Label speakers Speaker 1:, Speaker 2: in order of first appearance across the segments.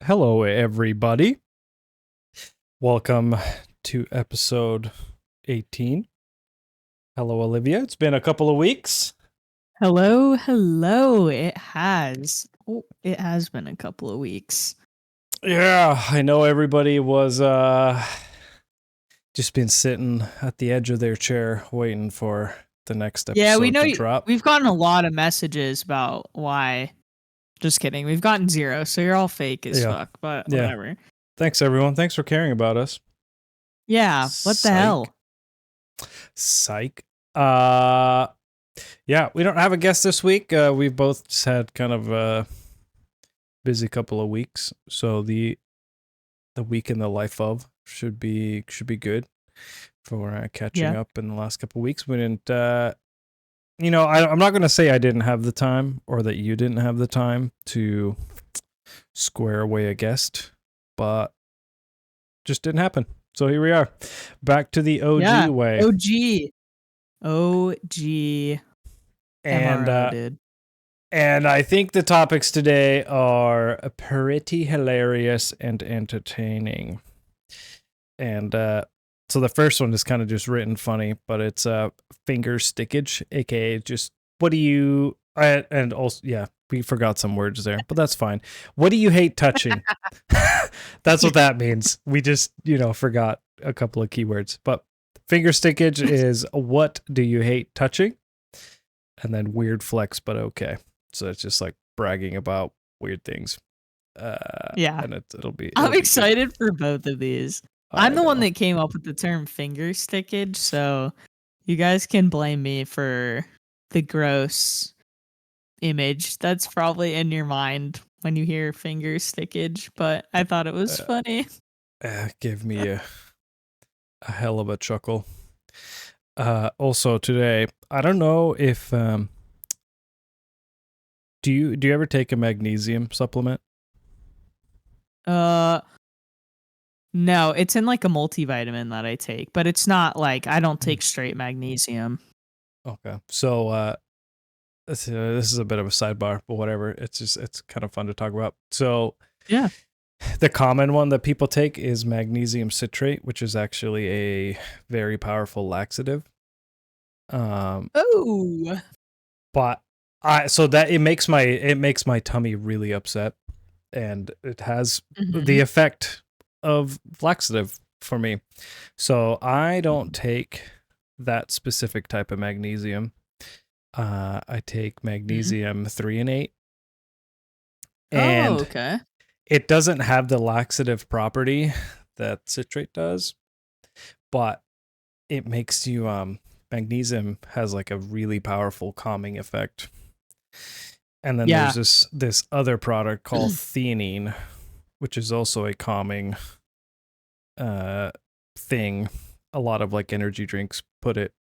Speaker 1: Hello, everybody. Welcome to episode 18. Hello, Olivia. It's been a couple of weeks.
Speaker 2: Hello. It has. It has been a couple of weeks.
Speaker 1: Yeah, I know everybody was just been sitting at the edge of their chair waiting for the next episode to drop.
Speaker 2: We've gotten a lot of messages about why. Just kidding. We've gotten 0, so you're all fake as fuck, but whatever.
Speaker 1: Thanks, everyone. Thanks for caring about us.
Speaker 2: Yeah, what the hell?
Speaker 1: Psych. Yeah, we don't have a guest this week. We've both just had kind of a busy couple of weeks, so the week in the life of should be good for catching up in the last couple of weeks. We didn't, I'm not going to say I didn't have the time or that you didn't have the time to square away a guest, but just didn't happen. So here we are, back to the OG way.
Speaker 2: OG.
Speaker 1: And
Speaker 2: MRO, dude.
Speaker 1: And I think the topics today are pretty hilarious and entertaining. And so the first one is kind of just written funny, but it's finger stickage, aka just what do you and also we forgot some words there, but that's fine. What do you hate touching? That's what that means. We just, forgot a couple of keywords. But finger stickage is what do you hate touching? And then weird flex, but okay. So it's just like bragging about weird things. And it'll be.
Speaker 2: I'm excited for both of these. I'm the one that came up with the term finger stickage, so you guys can blame me for the gross image that's probably in your mind when you hear finger stickage, but I thought it was funny.
Speaker 1: Give me a hell of a chuckle. Also today, I don't know if do you ever take a magnesium supplement?
Speaker 2: No, it's in like a multivitamin that I take, but it's not like I don't take straight magnesium.
Speaker 1: Okay. So this is a bit of a sidebar, but whatever. It's kind of fun to talk about. So
Speaker 2: yeah,
Speaker 1: the common one that people take is magnesium citrate, which is actually a very powerful laxative. But it makes my tummy really upset, and it has the effect of laxative for me. So I don't take that specific type of magnesium. I take magnesium 3 and 8. And it doesn't have the laxative property that citrate does, but it makes you magnesium has like a really powerful calming effect. And then there's this other product called theanine, which is also a calming thing. A lot of like energy drinks put it,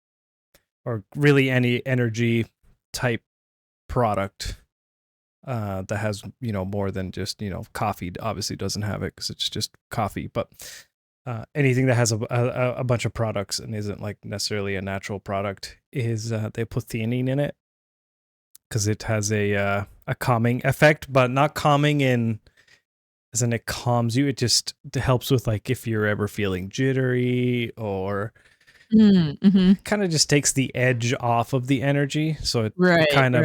Speaker 1: or really any energy type product that has, more than just, coffee obviously doesn't have it because it's just coffee, but anything that has a bunch of products and isn't like necessarily a natural product is they put theanine in it because it has a calming effect, but not calming as in it calms you. It just helps with like if you're ever feeling jittery or kind of just takes the edge off of the energy. So it kind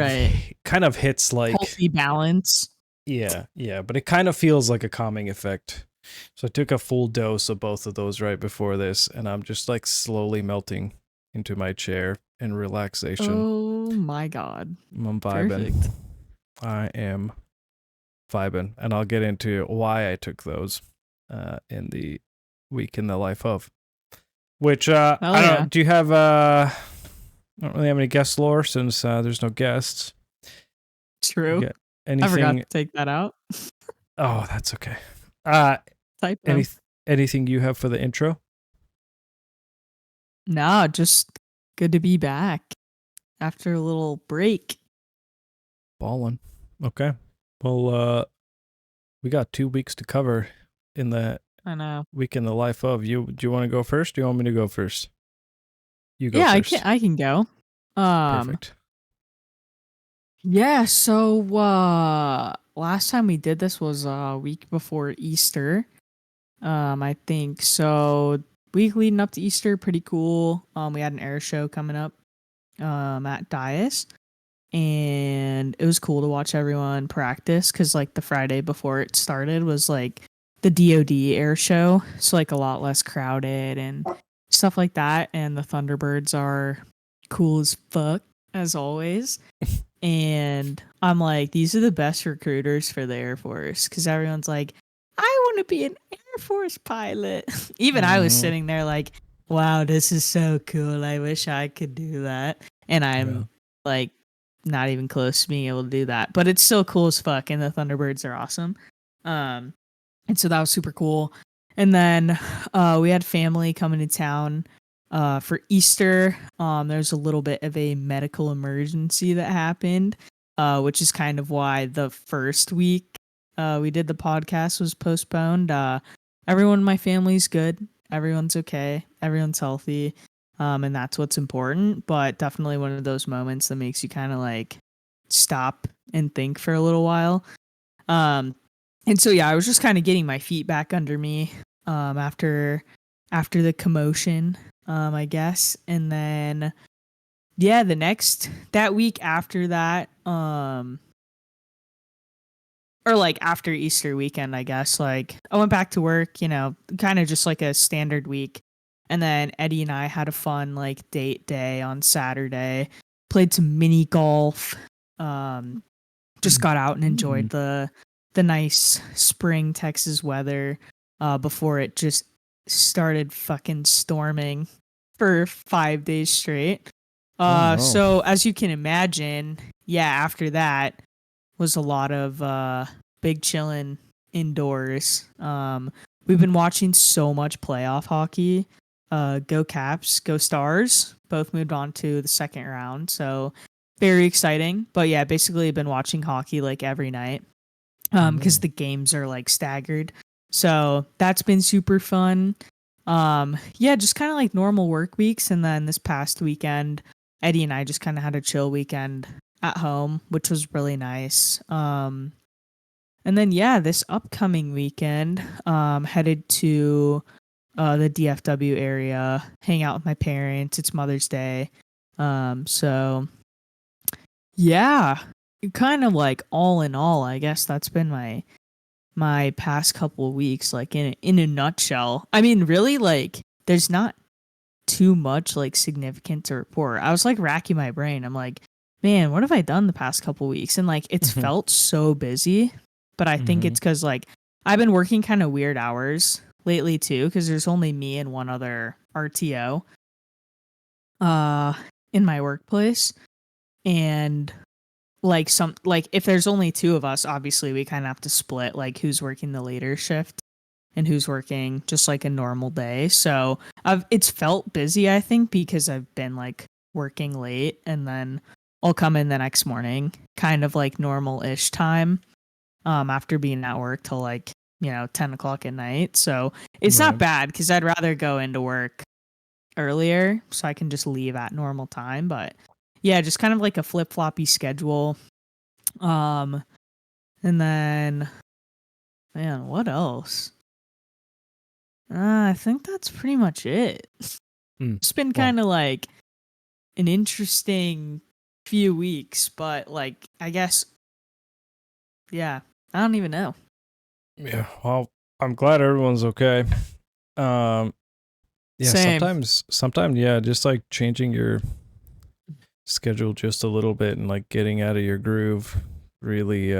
Speaker 1: of hits like
Speaker 2: healthy balance.
Speaker 1: Yeah, but it kind of feels like a calming effect. So I took a full dose of both of those right before this, and I'm just like slowly melting into my chair in relaxation.
Speaker 2: Oh my god.
Speaker 1: I'm vibing. Perfect. I am vibing, and I'll get into why I took those in the week in the life of. Which I don't know. Do you have I don't really have any guest lore since there's no guests.
Speaker 2: True. I forgot to take that out.
Speaker 1: Oh, that's okay. Anything you have for the intro?
Speaker 2: No, just good to be back after a little break.
Speaker 1: Ballin'. Okay. Well, we got 2 weeks to cover in the week in the life of. Do you want to go first? Do you want me to go first? You go first.
Speaker 2: I can go.
Speaker 1: Perfect.
Speaker 2: Yeah, so last time we did this was a week before Easter. I think so. Week leading up to Easter, pretty cool. We had an air show coming up at Dias, and it was cool to watch everyone practice because like the Friday before it started was like the DoD air show, so like a lot less crowded and stuff like that. And the Thunderbirds are cool as fuck as always. And I'm like, these are the best recruiters for the Air Force because everyone's like, I want to be an Air Force pilot. Even I was
Speaker 1: Mm-hmm.
Speaker 2: sitting there like, wow, this is so cool. I wish I could do that. And
Speaker 1: Yeah.
Speaker 2: I'm like, not even close to being able to do that. But it's still cool as fuck. And the Thunderbirds are awesome. Um, and so that was super cool. And then we had family coming to town for Easter. There's a little bit of a medical emergency that happened, which is kind of why the first week we did the podcast was postponed. Everyone in my family's good. Everyone's okay. Everyone's healthy. And that's what's important. But definitely one of those moments that makes you kind of like stop and think for a little while. Um, and so yeah, I was just kind of getting my feet back under me after the commotion, I guess. And then yeah, that week after that, or like after Easter weekend, I guess, like I went back to work, kind of just like a standard week. And then Eddie and I had a fun like date day on Saturday, played some mini golf, um, just got out and enjoyed the nice spring Texas weather before it just started fucking storming for 5 days straight.
Speaker 1: Oh no.
Speaker 2: So as you can imagine, yeah, after that was a lot of big chillin' indoors. We've been watching so much playoff hockey. Go Caps, go Stars. Both moved on to the second round, so very exciting. But yeah, basically been watching hockey like every night because
Speaker 1: Mm.
Speaker 2: the games are like staggered. So that's been super fun. Yeah, just kind of like normal work weeks, and then this past weekend, Eddie and I just kind of had a chill weekend at home, which was really nice. And then yeah, this upcoming weekend, headed to the DFW area, hang out with my parents. It's Mother's Day. So yeah, kind of like all in all, I guess that's been my past couple of weeks, like in a nutshell. I mean, really, like there's not too much like significant to report. I was like racking my brain. I'm like, man, what have I done the past couple weeks? And like it's
Speaker 1: Mm-hmm.
Speaker 2: felt so busy, but I think
Speaker 1: Mm-hmm.
Speaker 2: it's because like I've been working kind of weird hours lately too, because there's only me and one other RTO uh in my workplace. And like if there's only two of us, obviously we kind of have to split like who's working the later shift and who's working just like a normal day. So it's felt busy, I think, because I've been like working late and then I'll come in the next morning, kind of like normal ish time, after being at work till like, 10 o'clock at night. So it's not
Speaker 1: Right.
Speaker 2: bad because I'd rather go into work earlier so I can just leave at normal time. But yeah, just kind of like a flip floppy schedule. Um, and then, man, what else? I think that's pretty much it.
Speaker 1: Mm.
Speaker 2: It's been
Speaker 1: Well,
Speaker 2: kind of like an interesting few weeks, but like I guess yeah, I don't even know.
Speaker 1: yeah. Well, I'm glad everyone's okay. Um, yeah.
Speaker 2: Same.
Speaker 1: Sometimes, yeah, just like changing your schedule just a little bit and like getting out of your groove really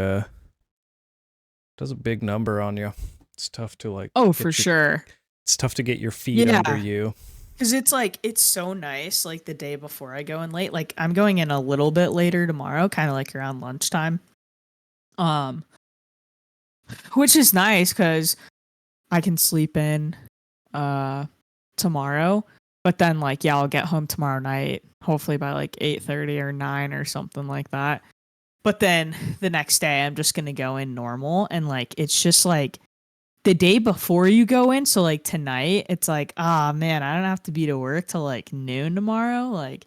Speaker 1: does a big number on you. It's tough to like
Speaker 2: Oh, for
Speaker 1: get your
Speaker 2: sure.
Speaker 1: it's tough to get your feet under
Speaker 2: Yeah.
Speaker 1: you.
Speaker 2: Cause it's like it's so nice like the day before I go in late. Like I'm going in a little bit later tomorrow, kind of like around lunchtime. Um, which is nice because I can sleep in uh tomorrow. But then like yeah, I'll get home tomorrow night, hopefully by like 8:30 or 9 or something like that. But then the next day I'm just gonna go in normal and like it's just like the day before you go in, so like tonight, it's like, ah man, I don't have to be to work till like noon tomorrow. Like,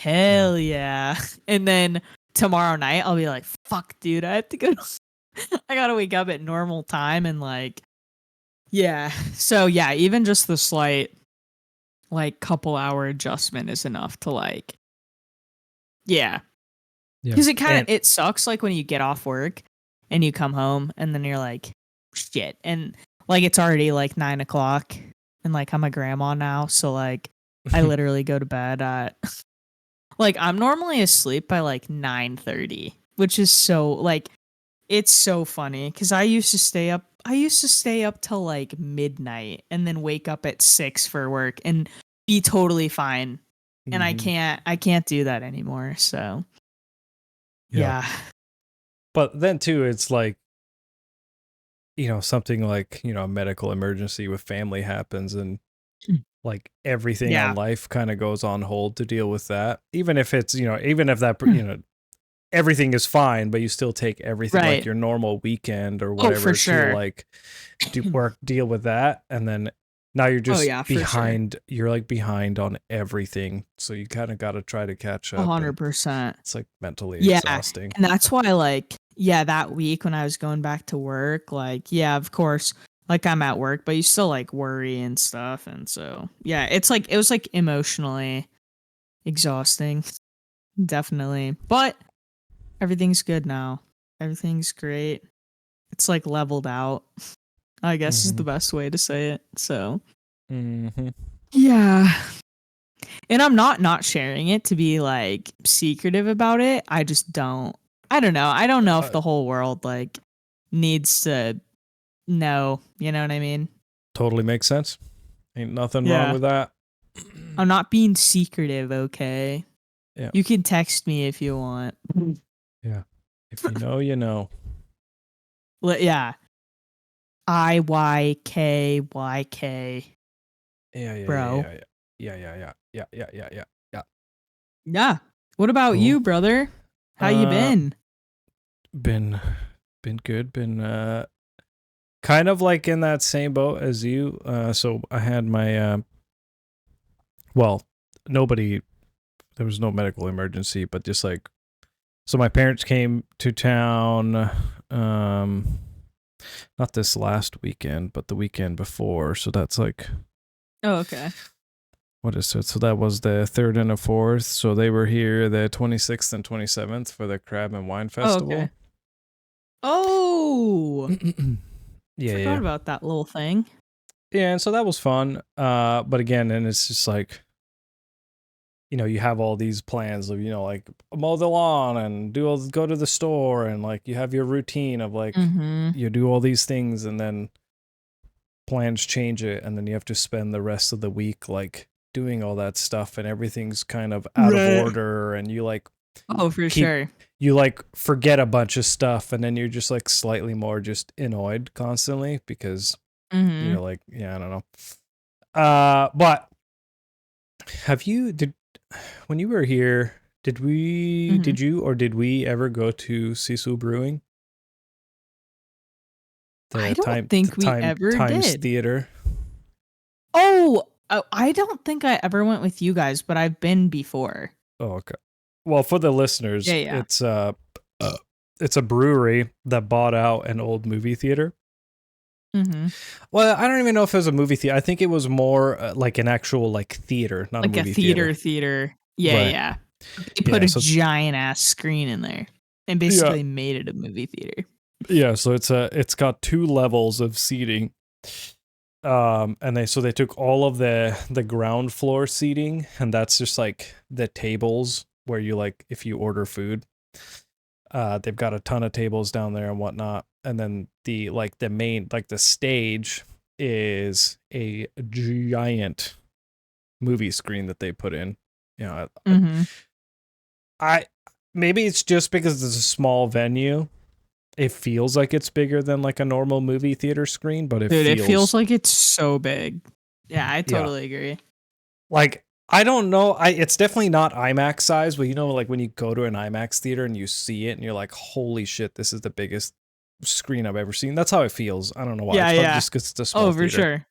Speaker 1: Yeah.
Speaker 2: hell yeah. And then tomorrow night I'll be like, fuck, dude, I have to go. I gotta wake up at normal time and like, yeah. So yeah, even just the slight like couple hour adjustment is enough to like, yeah.
Speaker 1: Yeah.
Speaker 2: Because it kind of
Speaker 1: And
Speaker 2: it sucks like when you get off work and you come home and then you're like, shit, and like it's already like 9 o'clock and like I'm a grandma now, so like I literally go to bed at like I'm normally asleep by like 9:30, which is so like it's so funny because I used to stay up. I used to stay up till like midnight and then wake up at 6 for work and be totally fine. And I
Speaker 1: Mhm.
Speaker 2: can't. I can't do that anymore. So
Speaker 1: Yeah.
Speaker 2: yeah.
Speaker 1: But then too, it's like, something like, a medical emergency with family happens and like everything on
Speaker 2: Yeah.
Speaker 1: life kind of goes on hold to deal with that. Even if it's, even if that, everything is fine, but you still take everything like
Speaker 2: Right.
Speaker 1: your normal weekend or
Speaker 2: Oh, for
Speaker 1: whatever to
Speaker 2: sure.
Speaker 1: like deal with that. And then now you're
Speaker 2: Oh
Speaker 1: just
Speaker 2: yeah, for sure.
Speaker 1: behind, you're like behind on everything. So you kind of got to try to catch
Speaker 2: A
Speaker 1: up, and
Speaker 2: 100%.
Speaker 1: it's like mentally
Speaker 2: Yeah.
Speaker 1: exhausting.
Speaker 2: And that's why like yeah, that week when I was going back to work, like yeah, of course, like I'm at work, but you still like worry and stuff, and so yeah, it's like it was like emotionally exhausting, definitely. But everything's good now. Everything's great. It's like leveled out, I guess is
Speaker 1: Mm-hmm.
Speaker 2: the best way to say it. So,
Speaker 1: Mm-hmm.
Speaker 2: yeah. And I'm not sharing it to be like secretive about it. I just don't. I don't know. I don't know if the whole world like needs to know, you know what I mean?
Speaker 1: Totally makes sense. Ain't nothing wrong
Speaker 2: Yeah.
Speaker 1: with that.
Speaker 2: I'm not being secretive, okay?
Speaker 1: Yeah.
Speaker 2: You can text me if you want.
Speaker 1: Yeah. If you know, you know.
Speaker 2: Yeah. IYKYK,
Speaker 1: Yeah, yeah, yeah,
Speaker 2: bro.
Speaker 1: yeah, yeah. Yeah, yeah, yeah. Yeah, yeah, yeah, yeah. Yeah.
Speaker 2: Yeah. What about
Speaker 1: Cool.
Speaker 2: you, brother? How you been?
Speaker 1: Been been good. Been kind of like in that same boat as you. So I had my well, nobody there was no medical emergency, but just like, so my parents came to town not this last weekend, but the weekend before. So that's like,
Speaker 2: Oh, okay.
Speaker 1: what is it? So that was the 3rd and the 4th. So they were here the 26th and 27th for the Crab and Wine
Speaker 2: Oh, okay.
Speaker 1: Festival.
Speaker 2: Oh,
Speaker 1: Yeah,
Speaker 2: forgot
Speaker 1: yeah.
Speaker 2: about that little thing.
Speaker 1: Yeah, and so that was fun. But again, and it's just like, you have all these plans of, like mow the lawn and go to the store, and like you have your routine of like
Speaker 2: Mm-hmm.
Speaker 1: you do all these things, and then plans change it, and then you have to spend the rest of the week like doing all that stuff, and everything's kind of out of
Speaker 2: Right.
Speaker 1: order, and you like
Speaker 2: Oh, for
Speaker 1: keep
Speaker 2: sure.
Speaker 1: you like forget a bunch of stuff, and then you're just like slightly more just annoyed constantly because
Speaker 2: Mm-hmm.
Speaker 1: like, yeah, I don't know. But did when you were here,
Speaker 2: Mm-hmm.
Speaker 1: did we ever go to Sisu Brewing?
Speaker 2: I
Speaker 1: The
Speaker 2: don't think we ever
Speaker 1: Times
Speaker 2: did.
Speaker 1: Theater.
Speaker 2: Oh, I don't think I ever went with you guys, but I've been before.
Speaker 1: Oh, okay. Well, for the listeners,
Speaker 2: Yeah, yeah.
Speaker 1: it's a brewery that bought out an old movie theater.
Speaker 2: Mm-hmm.
Speaker 1: Well, I don't even know if it was a movie theater. I think it was more like an actual like theater, not a
Speaker 2: Like a
Speaker 1: movie theater.
Speaker 2: theater. Yeah,
Speaker 1: Right.
Speaker 2: yeah. They put
Speaker 1: Yeah.
Speaker 2: a
Speaker 1: So
Speaker 2: giant ass screen in there and
Speaker 1: yeah,
Speaker 2: basically made it a movie theater.
Speaker 1: yeah. So it's got 2 levels of seating. And they took all of the ground floor seating, and that's just like the tables where you like if you order food. They've got a ton of tables down there and whatnot, and then the main the stage is a giant movie screen that they put in.
Speaker 2: Mm-hmm.
Speaker 1: I maybe it's just because it's a small venue. It feels like it's bigger than like a normal movie theater screen, but it
Speaker 2: Dude, it feels
Speaker 1: feels,
Speaker 2: like it's so big. Yeah, I
Speaker 1: yeah.
Speaker 2: totally agree.
Speaker 1: Like, I don't know. It's definitely not IMAX size, but like when you go to an IMAX theater and you see it and you're like, holy shit, this is the biggest screen I've ever seen. That's how it feels. I don't know why.
Speaker 2: Yeah,
Speaker 1: It's probably
Speaker 2: yeah.
Speaker 1: just because it's a small
Speaker 2: Oh, for
Speaker 1: theater.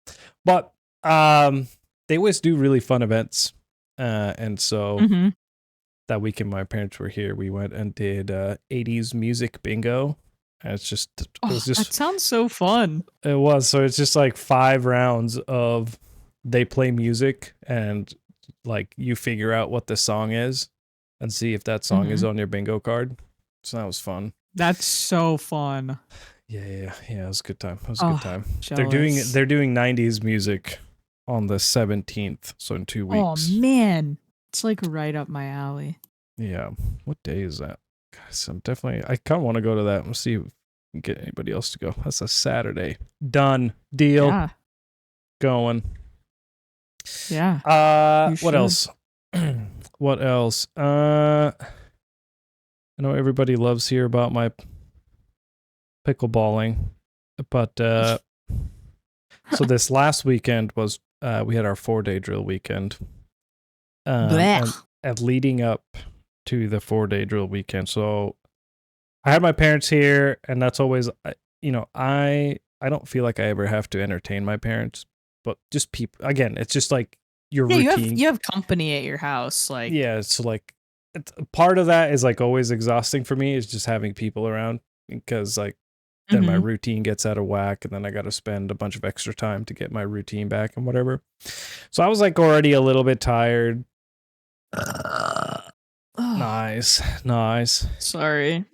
Speaker 2: sure.
Speaker 1: But they always do really fun events. And so
Speaker 2: Mm-hmm.
Speaker 1: that weekend my parents were here, we went and did 80s music bingo. And it
Speaker 2: Oh,
Speaker 1: was
Speaker 2: that
Speaker 1: just
Speaker 2: sounds so fun.
Speaker 1: it was so it's just like 5 rounds of they play music and like you figure out what the song is and see if that song is
Speaker 2: Mhm.
Speaker 1: on your bingo card. So that was fun.
Speaker 2: That's so fun.
Speaker 1: Yeah. It was a good time. It was a good
Speaker 2: Oh,
Speaker 1: time.
Speaker 2: jealous.
Speaker 1: They're doing 90s music on the 17th, so in 2
Speaker 2: Oh
Speaker 1: weeks.
Speaker 2: man, it's like right up my alley.
Speaker 1: Yeah. What day is that? Guys, I kind of want to go to that and see if we can get anybody else to go. That's a Saturday. Done. Deal.
Speaker 2: Yeah,
Speaker 1: Going.
Speaker 2: yeah. You
Speaker 1: What
Speaker 2: should.
Speaker 1: else? What else? I know everybody loves to hear about my pickleballing, but so this last weekend was we had our 4-day drill weekend,
Speaker 2: Blech.
Speaker 1: and leading up to the 4-day drill weekend. So I had my parents here, and that's always I don't feel like I ever have to entertain my parents, but just people again. It's just like your
Speaker 2: Yeah,
Speaker 1: routine.
Speaker 2: you have company at your house, like
Speaker 1: Yeah, so like part of that is like always exhausting for me is just having people around because like then my
Speaker 2: Mhm.
Speaker 1: routine gets out of whack and then I got to spend a bunch of extra time to get my routine back and whatever. So I was like already a little bit tired.
Speaker 2: Oh,
Speaker 1: Nice.
Speaker 2: sorry.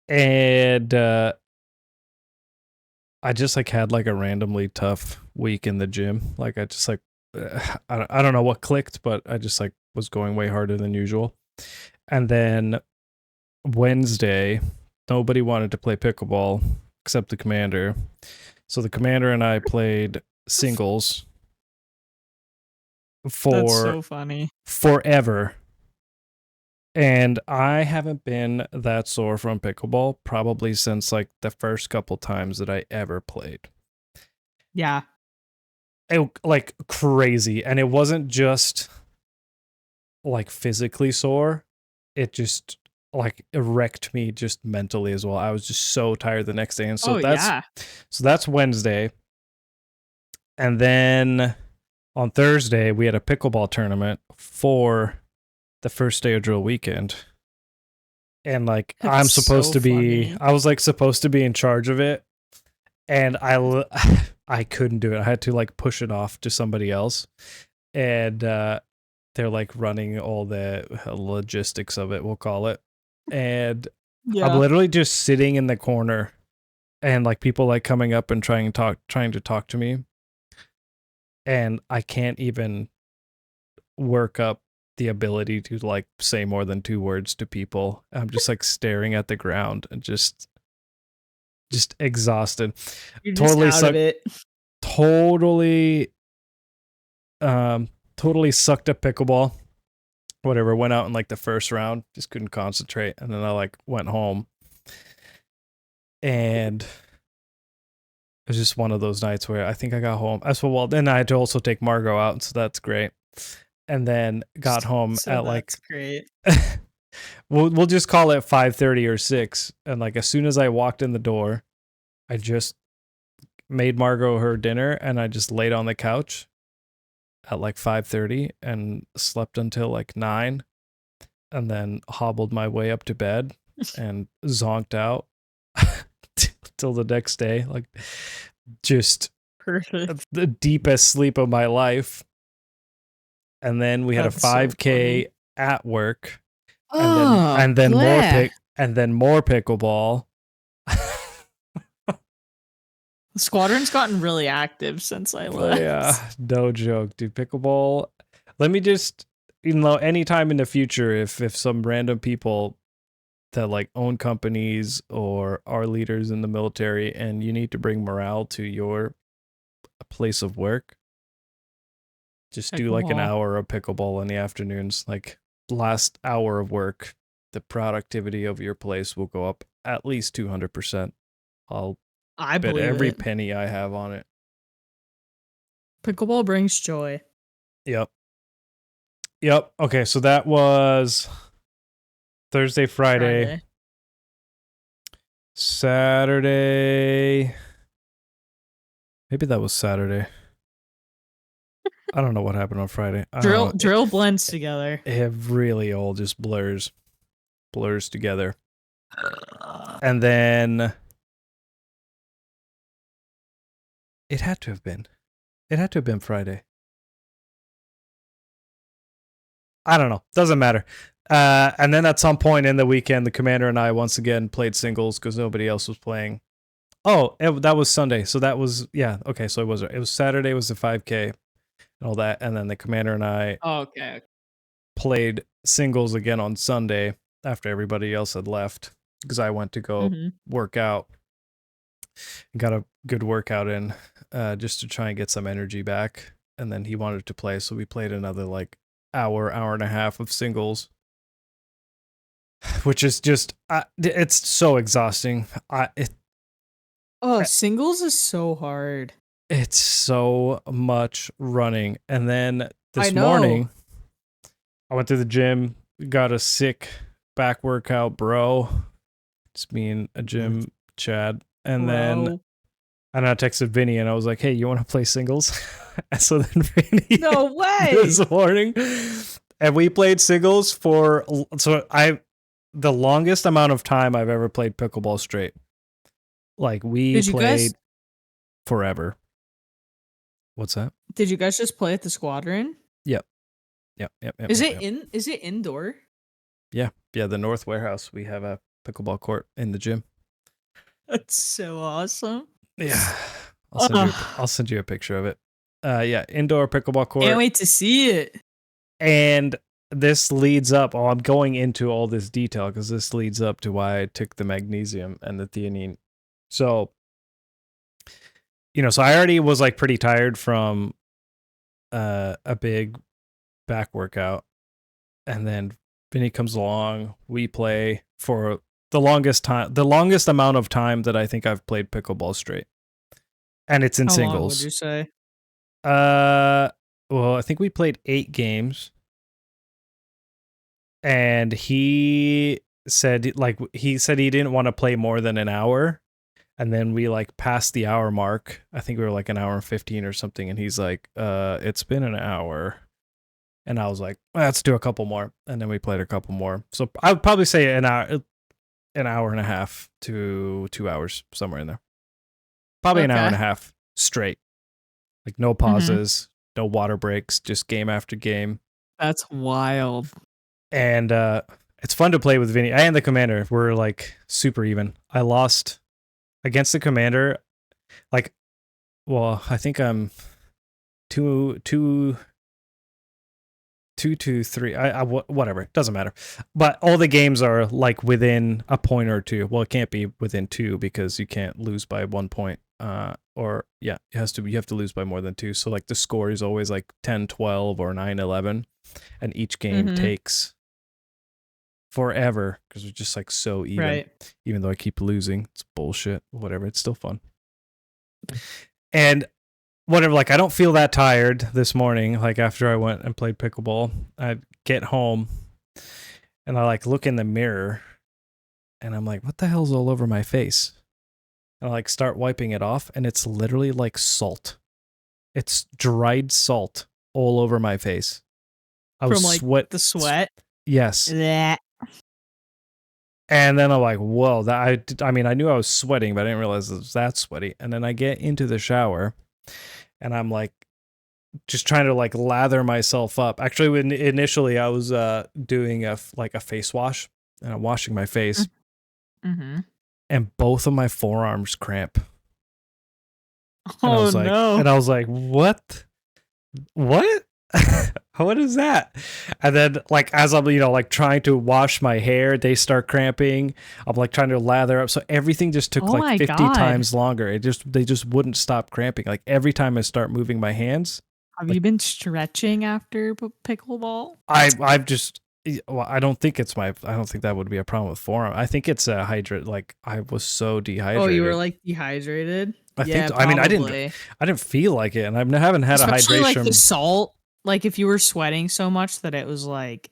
Speaker 1: And I just like had like a randomly tough week in the gym. Like I just like I don't know what clicked, but I just like was going way harder than usual. And then Wednesday, nobody wanted to play pickleball except the commander. So the commander and I played singles
Speaker 2: That's
Speaker 1: for
Speaker 2: so funny.
Speaker 1: forever. And I haven't been that sore from pickleball probably since like the first couple times that I ever played.
Speaker 2: Yeah.
Speaker 1: Like crazy. And it wasn't just like physically sore. It just like it wrecked me just mentally as well. I was just so tired the next day. And
Speaker 2: Oh yeah.
Speaker 1: so that's Wednesday. And then on Thursday we had a pickleball tournament for the first day of drill weekend. And like
Speaker 2: That's so funny.
Speaker 1: I was like supposed to be in charge of it, and I couldn't do it. I had to like push it off to somebody else, and they're like running all the logistics of it, we'll call it. And I'm
Speaker 2: Yeah.
Speaker 1: literally just sitting in the corner, and like people like coming up and trying to talk to me, and I can't even work up the ability to like say more than 2 words to people. I'm just like staring at the ground and just exhausted.
Speaker 2: You're just
Speaker 1: Totally
Speaker 2: out of
Speaker 1: sucked.
Speaker 2: it.
Speaker 1: Totally, totally sucked at pickleball. Whatever. Went out in like the first round. Just couldn't concentrate, and then I like went home, and it was just one of those nights where I think I got home. Well, then I had to also take Margot out, so that's great. And then got home
Speaker 2: So
Speaker 1: at like
Speaker 2: that's great.
Speaker 1: we'll just call it 5:30 or 6, and like as soon as I walked in the door, I just made Margot her dinner and I just laid on the couch at like 5:30 and slept until like 9 and then hobbled my way up to bed and zonked out till the next day, like just
Speaker 2: Perfect.
Speaker 1: the deepest sleep of my life. And then we had a
Speaker 2: That's so
Speaker 1: 5K
Speaker 2: funny.
Speaker 1: at work,
Speaker 2: Oh,
Speaker 1: and then
Speaker 2: bleh.
Speaker 1: more pickleball.
Speaker 2: The squadron's gotten really active since I left.
Speaker 1: Yeah, no joke, dude. Pickleball. Let me just, anytime in the future, if some random people that like own companies or are leaders in the military and you need to bring morale to your place of work, just do like an
Speaker 2: Pickleball.
Speaker 1: hour of pickleball in the afternoons. Like last hour of work, the productivity of your place will go up at least 200%. I'll
Speaker 2: I
Speaker 1: bet
Speaker 2: believe
Speaker 1: every
Speaker 2: it.
Speaker 1: penny I have on it.
Speaker 2: Pickleball brings joy.
Speaker 1: Yep. Okay, so that was Thursday, Friday. Saturday. Maybe that was Saturday. I don't know what happened on Friday. I don't
Speaker 2: Drill
Speaker 1: know.
Speaker 2: drill blends together.
Speaker 1: It really all just blurs together. And then it had to have been Friday. I don't know. Doesn't matter. And then at some point in the weekend, the commander and I once again played singles because nobody else was playing. Oh, that was Sunday. So that was, yeah. Okay. So it was Saturday was the 5K and all that. And then the commander and I
Speaker 2: Okay.
Speaker 1: played singles again on Sunday after everybody else had left because I went to go work out. Got a good workout in just to try and get some energy back. And then he wanted to play. So we played another like hour and a half of singles, which is just, it's so exhausting.
Speaker 2: Singles is so hard.
Speaker 1: It's so much running. And then this morning, I went to the gym, got a sick back workout, bro. Just being a gym Chad. And then I texted Vinny and I was like, hey, you want to play singles? So then Vinny,
Speaker 2: no way,
Speaker 1: this morning, and we played singles for, the longest amount of time I've ever played pickleball straight. Like we played forever. What's that?
Speaker 2: Did you guys just play at the Squadron?
Speaker 1: Yep.
Speaker 2: Is it indoor?
Speaker 1: Yeah. The North Warehouse. We have a pickleball court in the gym.
Speaker 2: That's so awesome.
Speaker 1: Yeah. I'll send you a picture of it. Yeah, indoor pickleball court.
Speaker 2: Can't wait to see it.
Speaker 1: And this leads up. I'm going into all this detail because this leads up to why I took the magnesium and the theanine. So, so I already was like pretty tired from a big back workout. And then Vinny comes along. We play for the longest amount of time that I think I've played pickleball straight. And it's in singles.
Speaker 2: How long would you say?
Speaker 1: Well, I think we played 8 games. And he said he didn't want to play more than an hour. And then we like passed the hour mark. I think we were like an hour and 15 or something. And he's like, it's been an hour. And I was like, let's do a couple more. And then we played a couple more. So I would probably say an hour and a half to 2 hours, somewhere in there. Probably an hour and a half straight. Like no pauses, no water breaks, just game after game.
Speaker 2: That's wild.
Speaker 1: And it's fun to play with Vinny. I and the commander, we're like super even. I lost against the commander. I think I'm 2 to 3. Whatever, it doesn't matter. But all the games are like within a point or two. Well, it can't be within 2 because you can't lose by 1 point. You have to lose by more than 2. So like the score is always like 10-12 or 9-11, and each game takes forever because we're just like so even. Right. Even though I keep losing, it's bullshit. Whatever, it's still fun. And whatever, like I don't feel that tired this morning. Like after I went and played pickleball, I get home and I like look in the mirror and I'm like, what the hell's all over my face? And I like start wiping it off and it's literally like salt. It's dried salt all over my face. I was
Speaker 2: the sweat.
Speaker 1: Yes.
Speaker 2: Blech.
Speaker 1: And then I'm like, whoa, I mean, I knew I was sweating, but I didn't realize it was that sweaty. And then I get into the shower and I'm like, just trying to like lather myself up. Actually, when initially I was doing a face wash and I'm washing my face and both of my forearms cramp. And I was like,
Speaker 2: no.
Speaker 1: And I was like, what? What is that? And then like as I'm like trying to wash my hair, they start cramping. I'm like trying to lather up, so everything just took like 50 times longer. They just wouldn't stop cramping. Like every time I start moving my hands.
Speaker 2: Have you been stretching after pickleball?
Speaker 1: I've just I don't think that would be a problem with forearm. I think it's a hydrate. Like I was so dehydrated.
Speaker 2: Oh, you were like dehydrated?
Speaker 1: I think. I mean, I didn't feel like it, and I haven't had
Speaker 2: especially
Speaker 1: a hydration.
Speaker 2: Like the salt. Like if you were sweating so much that it was like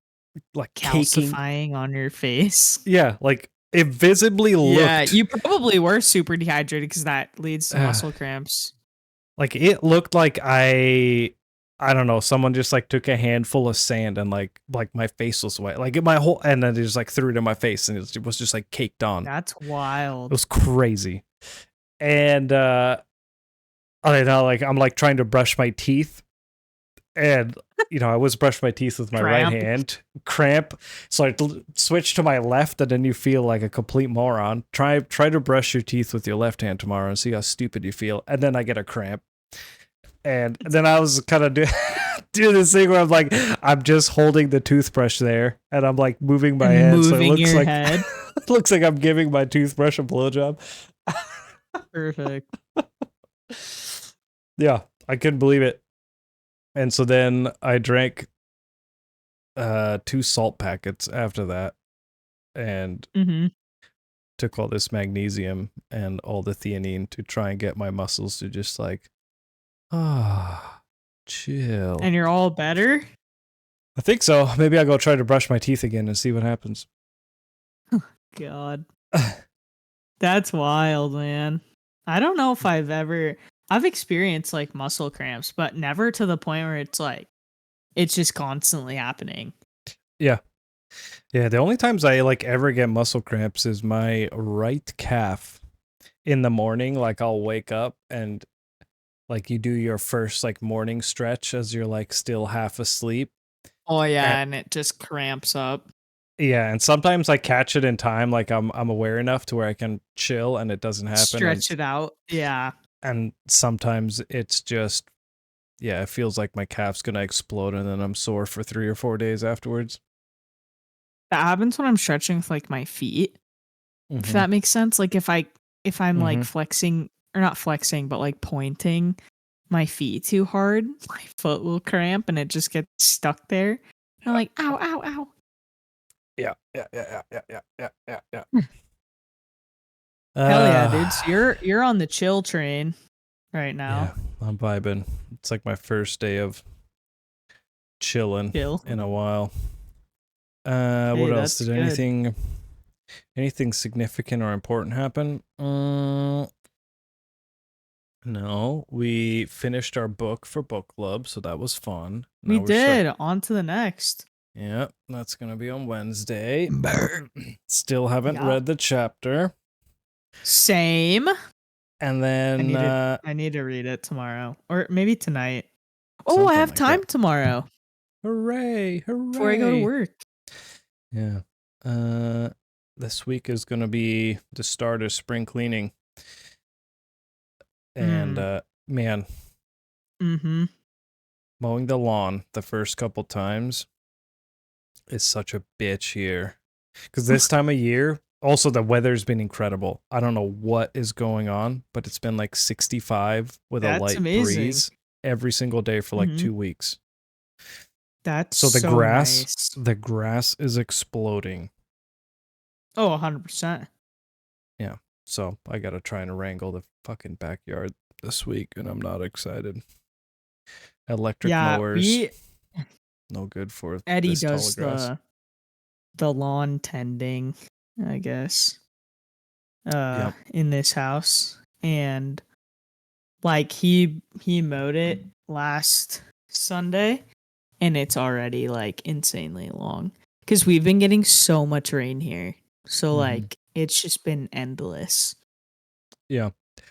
Speaker 2: calcifying on your face.
Speaker 1: Yeah, like it visibly looked.
Speaker 2: Yeah, you probably were super dehydrated because that leads to muscle cramps.
Speaker 1: Like it looked like I I don't know, someone just like took a handful of sand and like my face was wet. Like my whole and then they just like threw it in my face and it was just like caked on.
Speaker 2: That's
Speaker 1: It
Speaker 2: wild.
Speaker 1: was crazy. And I don't know, like I'm like trying to brush my teeth and I was brushing my teeth with my right
Speaker 2: Cramp.
Speaker 1: hand, cramp. So I switch to my left, and then you feel like a complete moron. Try to brush your teeth with your left hand tomorrow and see how stupid you feel. And then I get a cramp, and then I was kind of do this thing where I'm just holding the toothbrush there, and I'm like moving my
Speaker 2: And
Speaker 1: hand, so it
Speaker 2: moving
Speaker 1: looks
Speaker 2: your
Speaker 1: like
Speaker 2: head.
Speaker 1: it looks like I'm giving my toothbrush a blowjob.
Speaker 2: Perfect.
Speaker 1: Yeah, I couldn't believe it. And so then I drank 2 salt packets after that and
Speaker 2: Mm-hmm.
Speaker 1: took all this magnesium and all the theanine to try and get my muscles to just like chill.
Speaker 2: And you're all better?
Speaker 1: I think so. Maybe I'll go try to brush my teeth again and see what happens.
Speaker 2: God. That's wild, man. I don't know if I've experienced like muscle cramps, but never to the point where it's like it's just constantly happening.
Speaker 1: Yeah. Yeah, the only times I like ever get muscle cramps is my right calf in the morning. Like I'll wake up and like you do your first like morning stretch as you're like still half asleep.
Speaker 2: Oh
Speaker 1: And,
Speaker 2: yeah, and it just cramps up.
Speaker 1: yeah, and sometimes I catch it in time, like I'm aware enough to where I can chill and it doesn't happen.
Speaker 2: Stretch it out. Yeah.
Speaker 1: And sometimes it's just it feels like my calf's gonna explode and then I'm sore for 3 or 4 days afterwards.
Speaker 2: That happens when I'm stretching with like my feet. If
Speaker 1: Mm-hmm.
Speaker 2: that makes sense. Like if I'm like
Speaker 1: Mm-hmm.
Speaker 2: flexing or not flexing, but like pointing my feet too hard, my foot will cramp and it just gets stuck there. I'm like, ow, ow, ow.
Speaker 1: Yeah. Yeah.
Speaker 2: Hell yeah, dude. So you're on the chill train right now.
Speaker 1: Yeah, I'm vibing. It's like my first day of chilling
Speaker 2: Chill.
Speaker 1: in a while.
Speaker 2: Hey,
Speaker 1: What else?
Speaker 2: that's
Speaker 1: Did
Speaker 2: good.
Speaker 1: anything significant or important happen? No, we finished our book for book club, so that was fun.
Speaker 2: We
Speaker 1: Now we're starting.
Speaker 2: did. On to the next.
Speaker 1: Yeah, that's gonna be on Wednesday. Still haven't
Speaker 2: Yeah.
Speaker 1: read the chapter.
Speaker 2: Same.
Speaker 1: And then
Speaker 2: I need to read it tomorrow. Or maybe tonight. Oh, I
Speaker 1: something
Speaker 2: have
Speaker 1: like
Speaker 2: time
Speaker 1: that.
Speaker 2: tomorrow
Speaker 1: Hooray!
Speaker 2: before I go to work.
Speaker 1: Yeah. This week is gonna be the start of spring cleaning. And man,
Speaker 2: Mm-hmm.
Speaker 1: mowing the lawn the first couple times is such a bitch here. Because this time of year, also the weather's been incredible. I don't know what is going on, but it's been like 65 with a
Speaker 2: That's
Speaker 1: light
Speaker 2: amazing.
Speaker 1: breeze every single day for like
Speaker 2: Mhm.
Speaker 1: 2 weeks.
Speaker 2: That's
Speaker 1: So
Speaker 2: nice.
Speaker 1: the grass is exploding.
Speaker 2: Oh, 100%.
Speaker 1: Yeah. So I gotta try and wrangle the fucking backyard this week, and I'm not excited. Electric
Speaker 2: Yeah,
Speaker 1: mowers, no good for
Speaker 2: Eddie
Speaker 1: this tall
Speaker 2: does
Speaker 1: of grass.
Speaker 2: the lawn tending, I guess.
Speaker 1: Yep.
Speaker 2: In this house, and like he mowed it last Sunday, and it's already like insanely long because we've been getting so much rain here. So like it's just been endless.
Speaker 1: Yeah.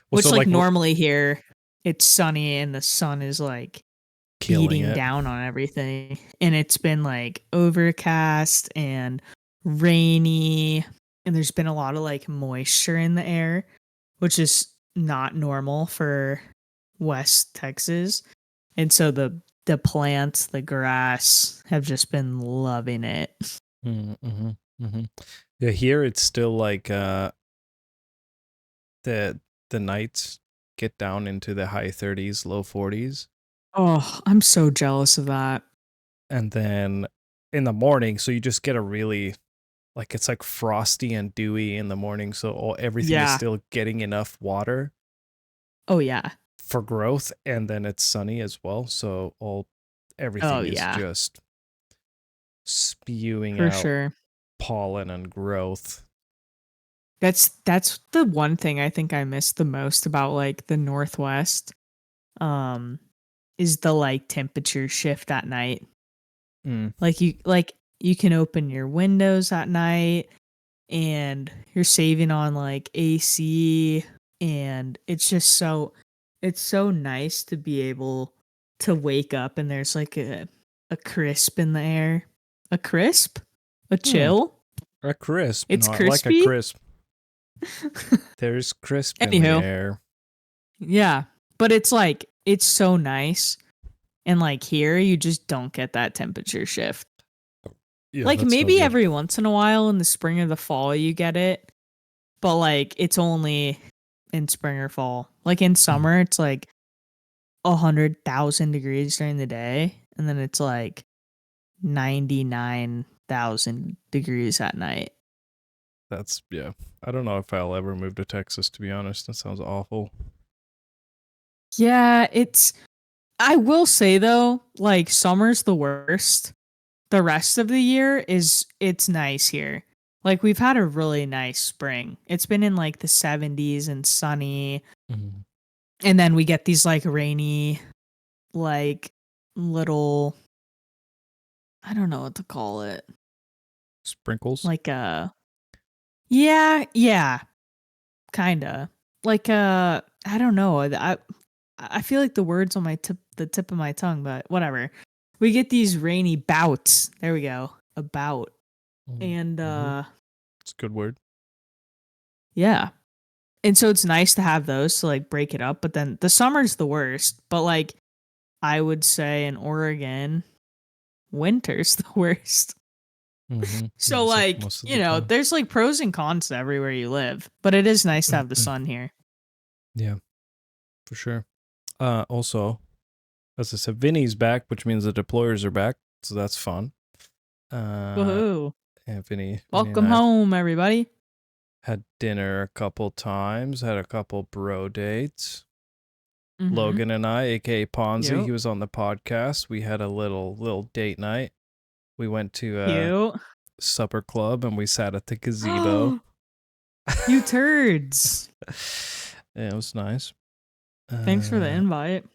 Speaker 1: Well,
Speaker 2: Which
Speaker 1: so
Speaker 2: like
Speaker 1: like
Speaker 2: normally here it's sunny and the sun is like
Speaker 1: killing
Speaker 2: beating
Speaker 1: it.
Speaker 2: down on everything, and it's been like overcast and rainy, and there's been a lot of like moisture in the air, which is not normal for West Texas. And so the plants, the grass have just been loving it.
Speaker 1: Mm-hmm. Mm-hmm. Yeah, here it's still like the nights get down into the high 30s, low 40s,
Speaker 2: Oh, I'm so jealous of that.
Speaker 1: and then in the morning, so you just get a really like it's like frosty and dewy in the morning, so everything is
Speaker 2: Yeah.
Speaker 1: still getting enough water
Speaker 2: Oh yeah.
Speaker 1: for growth, and then it's sunny as well, so everything is
Speaker 2: Yeah.
Speaker 1: just spewing
Speaker 2: For
Speaker 1: out
Speaker 2: sure.
Speaker 1: pollen and growth.
Speaker 2: That's the one thing I think I miss the most about like the Northwest. Um is the like temperature shift at night.
Speaker 1: Mm.
Speaker 2: Like you can open your windows at night and you're saving on like AC, and it's so nice to be able to wake up and there's like a crisp in the air. A crisp? A
Speaker 1: Hmm.
Speaker 2: chill?
Speaker 1: A crisp.
Speaker 2: It's
Speaker 1: No, I like a
Speaker 2: crispy?
Speaker 1: crisp. There's crisp in the
Speaker 2: Anywho,
Speaker 1: air.
Speaker 2: yeah. But it's so nice. And like here you just don't get that temperature shift.
Speaker 1: Yeah,
Speaker 2: Like
Speaker 1: that's no
Speaker 2: maybe
Speaker 1: good.
Speaker 2: every once in a while in the spring or the fall you get it, but like it's only in spring or fall. Like in summer it's like 100,000 degrees during the day, and then it's like 99,000 degrees at night.
Speaker 1: That's yeah. I don't know if I'll ever move to Texas, to be honest. That sounds awful.
Speaker 2: Yeah, I will say though, like summer's the worst. The rest of the year it's nice here. Like we've had a really nice spring. It's been in like the 70s and sunny,
Speaker 1: Mm.
Speaker 2: and then we get these like rainy like little, I don't know what to call it.
Speaker 1: Sprinkles.
Speaker 2: Like yeah, kind of. Like I don't know. I feel like the words on the tip of my tongue, but whatever. We get these rainy bouts. There we go. A bout. And
Speaker 1: It's a good word.
Speaker 2: yeah. And so it's nice to have those to like break it up, but then the summer's the worst. But like I would say in Oregon, winter's the worst. So
Speaker 1: It's like
Speaker 2: like,
Speaker 1: most of the time.
Speaker 2: there's like pros and cons to everywhere you live, but it is nice to have the sun here.
Speaker 1: Yeah, for sure. Also, as I said, Vinny's back, which means the deployers are back, so that's fun.
Speaker 2: Woohoo.
Speaker 1: And Vinny and
Speaker 2: Welcome
Speaker 1: I
Speaker 2: home, everybody.
Speaker 1: had dinner a couple times, had a couple bro dates.
Speaker 2: Mhm.
Speaker 1: Logan and I, aka Ponzi,
Speaker 2: Yep.
Speaker 1: he was on the podcast. We had a little date night. We went to a
Speaker 2: Cute.
Speaker 1: supper club and we sat at the gazebo.
Speaker 2: You turds.
Speaker 1: Yeah, it was nice.
Speaker 2: Thanks for the invite.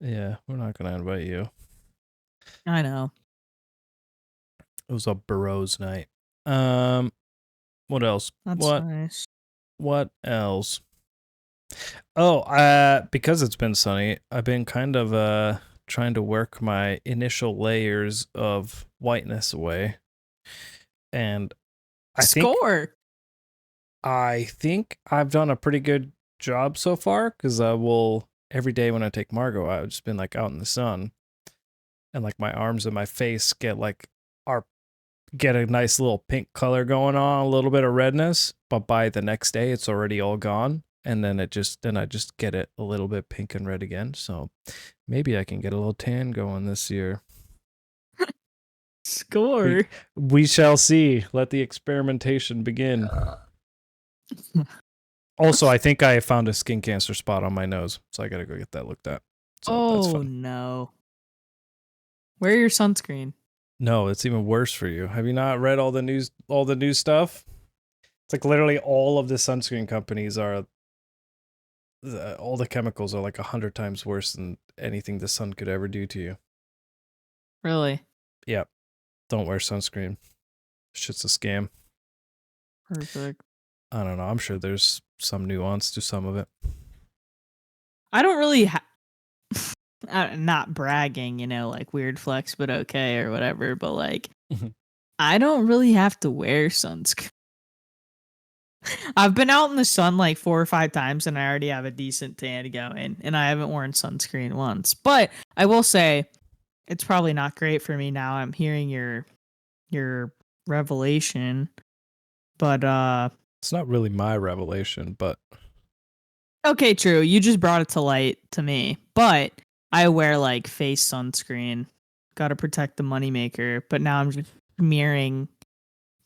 Speaker 1: Yeah, we're not gonna invite you.
Speaker 2: I know.
Speaker 1: It was a bros night. What else?
Speaker 2: That's nice.
Speaker 1: What else? Oh, because it's been sunny, I've been kind of trying to work my initial layers of whiteness away. And I think I've done a pretty good job so far, because I will every day when I take Margot, I've just been like out in the sun, and like my arms and my face get a nice little pink color going on, a little bit of redness, but by the next day it's already all gone, and then I just get it a little bit pink and red again. So maybe I can get a little tan going this year.
Speaker 2: Score.
Speaker 1: We shall see. Let the experimentation begin. Also, I think I found a skin cancer spot on my nose, so I gotta go get that looked at. So that's fun.
Speaker 2: No. Wear your sunscreen.
Speaker 1: No, it's even worse for you. Have you not read all the news stuff? It's like literally all of the sunscreen companies are all the chemicals are like 100 times worse than anything the sun could ever do to you.
Speaker 2: Really?
Speaker 1: Yeah. Don't wear sunscreen. Shit's a scam.
Speaker 2: Perfect.
Speaker 1: I don't know. I'm sure there's some nuance to some of it.
Speaker 2: I don't really not bragging, like weird flex, but okay or whatever. But like, I don't really have to wear sunscreen. I've been out in the sun like 4 or 5 times and I already have a decent tan going, and I haven't worn sunscreen once. But I will say it's probably not great for me now. I'm hearing your revelation. But
Speaker 1: it's not really my revelation, but
Speaker 2: okay, true. You just brought it to light to me. But I wear like face sunscreen. Got to protect the moneymaker. But now I'm just smearing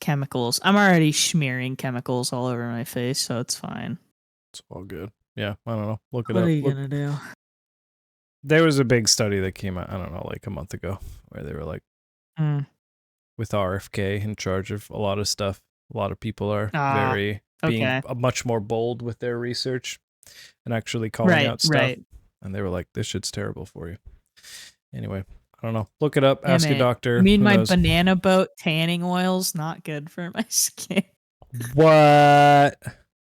Speaker 2: chemicals. I'm already smearing chemicals all over my face, so it's fine.
Speaker 1: it's all good. Yeah, I don't know. Look it
Speaker 2: What
Speaker 1: up.
Speaker 2: are you gonna do?
Speaker 1: There was a big study that came out, I don't know, like a month ago, where they were like, with RFK in charge of a lot of stuff, a lot of people are being much more bold with their research and actually calling out stuff. and they were like, "This shit's terrible for you." Anyway, I don't know. Look it up.
Speaker 2: Damn
Speaker 1: Ask your
Speaker 2: it.
Speaker 1: doctor.
Speaker 2: I mean,
Speaker 1: Who
Speaker 2: my
Speaker 1: knows?
Speaker 2: banana boat tanning oil's not good for my skin.
Speaker 1: What?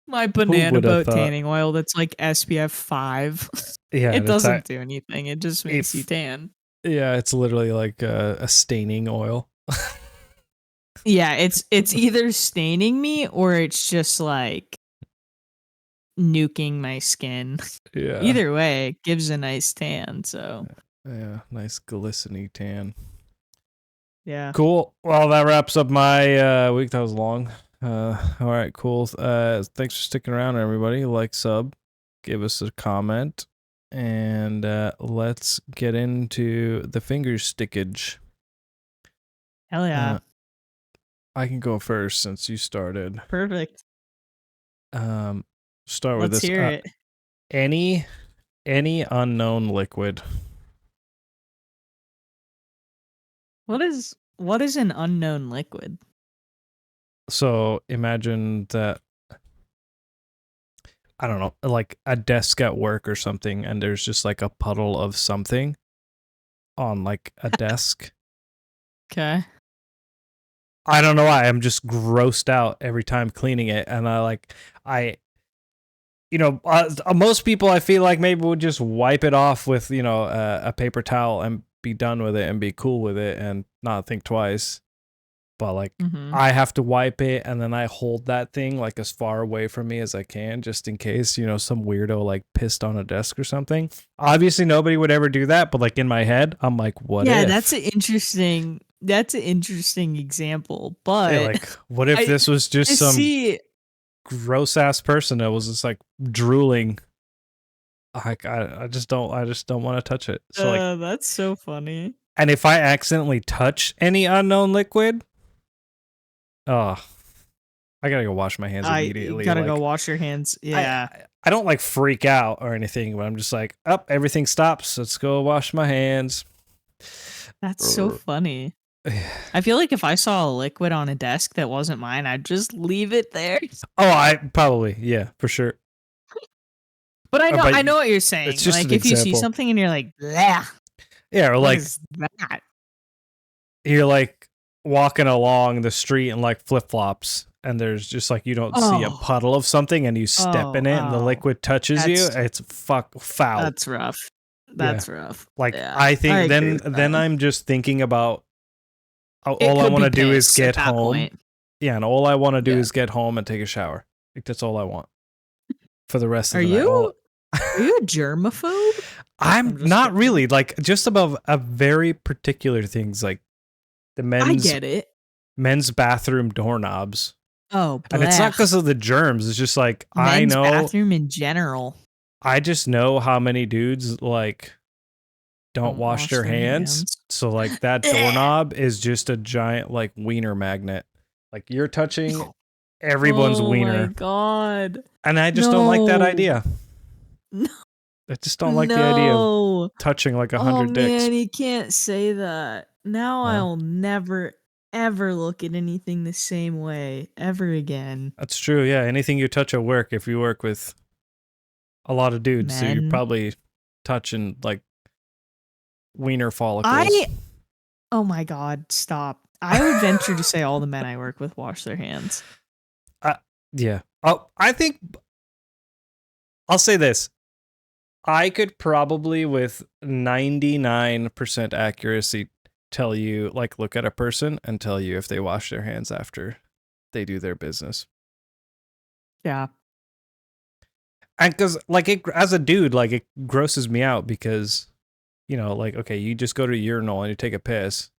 Speaker 2: My
Speaker 1: Who
Speaker 2: banana
Speaker 1: would have
Speaker 2: boat
Speaker 1: thought?
Speaker 2: tanning oil that's like SPF 5.
Speaker 1: Yeah,
Speaker 2: It doesn't do anything. It just makes you tan.
Speaker 1: Yeah, it's literally like a staining oil.
Speaker 2: Yeah, it's either staining me or it's just like nuking my skin.
Speaker 1: Yeah.
Speaker 2: Either way, it gives a nice tan, so
Speaker 1: Yeah, nice glistening tan.
Speaker 2: yeah.
Speaker 1: Cool. Well, that wraps up my week. That was long. All right, cool. Thanks for sticking around, everybody. Like, sub, give us a comment, and let's get into the finger stickage.
Speaker 2: Hell yeah.
Speaker 1: I can go first since you started.
Speaker 2: Perfect.
Speaker 1: Start with
Speaker 2: Let's
Speaker 1: this.
Speaker 2: hear it.
Speaker 1: Any unknown liquid.
Speaker 2: What is an unknown liquid?
Speaker 1: So imagine that, I don't know, like a desk at work or something, and there's just like a puddle of something on like a desk.
Speaker 2: Okay.
Speaker 1: I don't know why. I'm just grossed out every time cleaning it, and most people I feel like maybe would just wipe it off with a paper towel and be done with it and be cool with it and not think twice. But like I have to wipe it, and then I hold that thing like as far away from me as I can, just in case some weirdo like pissed on a desk or something. Obviously nobody would ever do that, but like in my head I'm like, what if?
Speaker 2: That's an interesting example. But
Speaker 1: yeah, like what if this was just some
Speaker 2: see
Speaker 1: gross ass person that was just like drooling? Like I just don't want to touch it. So like
Speaker 2: that's so funny.
Speaker 1: and if I accidentally touch any unknown liquid, I gotta go wash my hands immediately.
Speaker 2: You gotta go wash your hands. Yeah.
Speaker 1: I don't like freak out or anything, but I'm just like, everything stops. Let's go wash my hands.
Speaker 2: That's so funny. I feel like if I saw a liquid on a desk that wasn't mine, I'd just leave it there.
Speaker 1: Oh, I probably, yeah, for sure.
Speaker 2: But I know what you're saying.
Speaker 1: It's just
Speaker 2: like
Speaker 1: an
Speaker 2: if you see
Speaker 1: example.
Speaker 2: something and you're like, bleh.
Speaker 1: Yeah, or
Speaker 2: What
Speaker 1: like
Speaker 2: is that?
Speaker 1: You're like walking along the street in like flip flops, and there's just like you don't see a puddle of something, and you step in it, and the liquid touches you. It's foul.
Speaker 2: That's rough. That's rough.
Speaker 1: Like I think then I'm just thinking about all I want to do is get home.
Speaker 2: Point.
Speaker 1: Yeah, and all I want to do is get home and take a shower. Like that's all I want for the rest of the night.
Speaker 2: Are you a germaphobe?
Speaker 1: I'm not kidding. Really. Like just above a very particular things, like the men's.
Speaker 2: I get it.
Speaker 1: Men's bathroom doorknobs.
Speaker 2: Oh, blech.
Speaker 1: And it's not because of the germs. It's just like
Speaker 2: men's bathroom in general.
Speaker 1: I just know how many dudes like don't wash their hands. So like that doorknob is just a giant like wiener magnet. Like you're touching everyone's wiener. Oh my
Speaker 2: god!
Speaker 1: And I just don't like that idea. No. I just don't like the idea of touching like 100 dicks.
Speaker 2: Oh man, you can't say that. Now I'll never ever look at anything the same way ever again.
Speaker 1: That's true. Yeah, anything you touch at work, if you work with a lot of dudes, so you're probably touching like wiener follicles.
Speaker 2: Oh my god, stop. I would venture to say all the men I work with wash their hands.
Speaker 1: Yeah. I think I'll say this. I could probably with 99% accuracy tell you, like, look at a person and tell you if they wash their hands after they do their business.
Speaker 2: Yeah.
Speaker 1: And because, like, as a dude, like, it grosses me out because, like, okay, you just go to a urinal and you take a piss.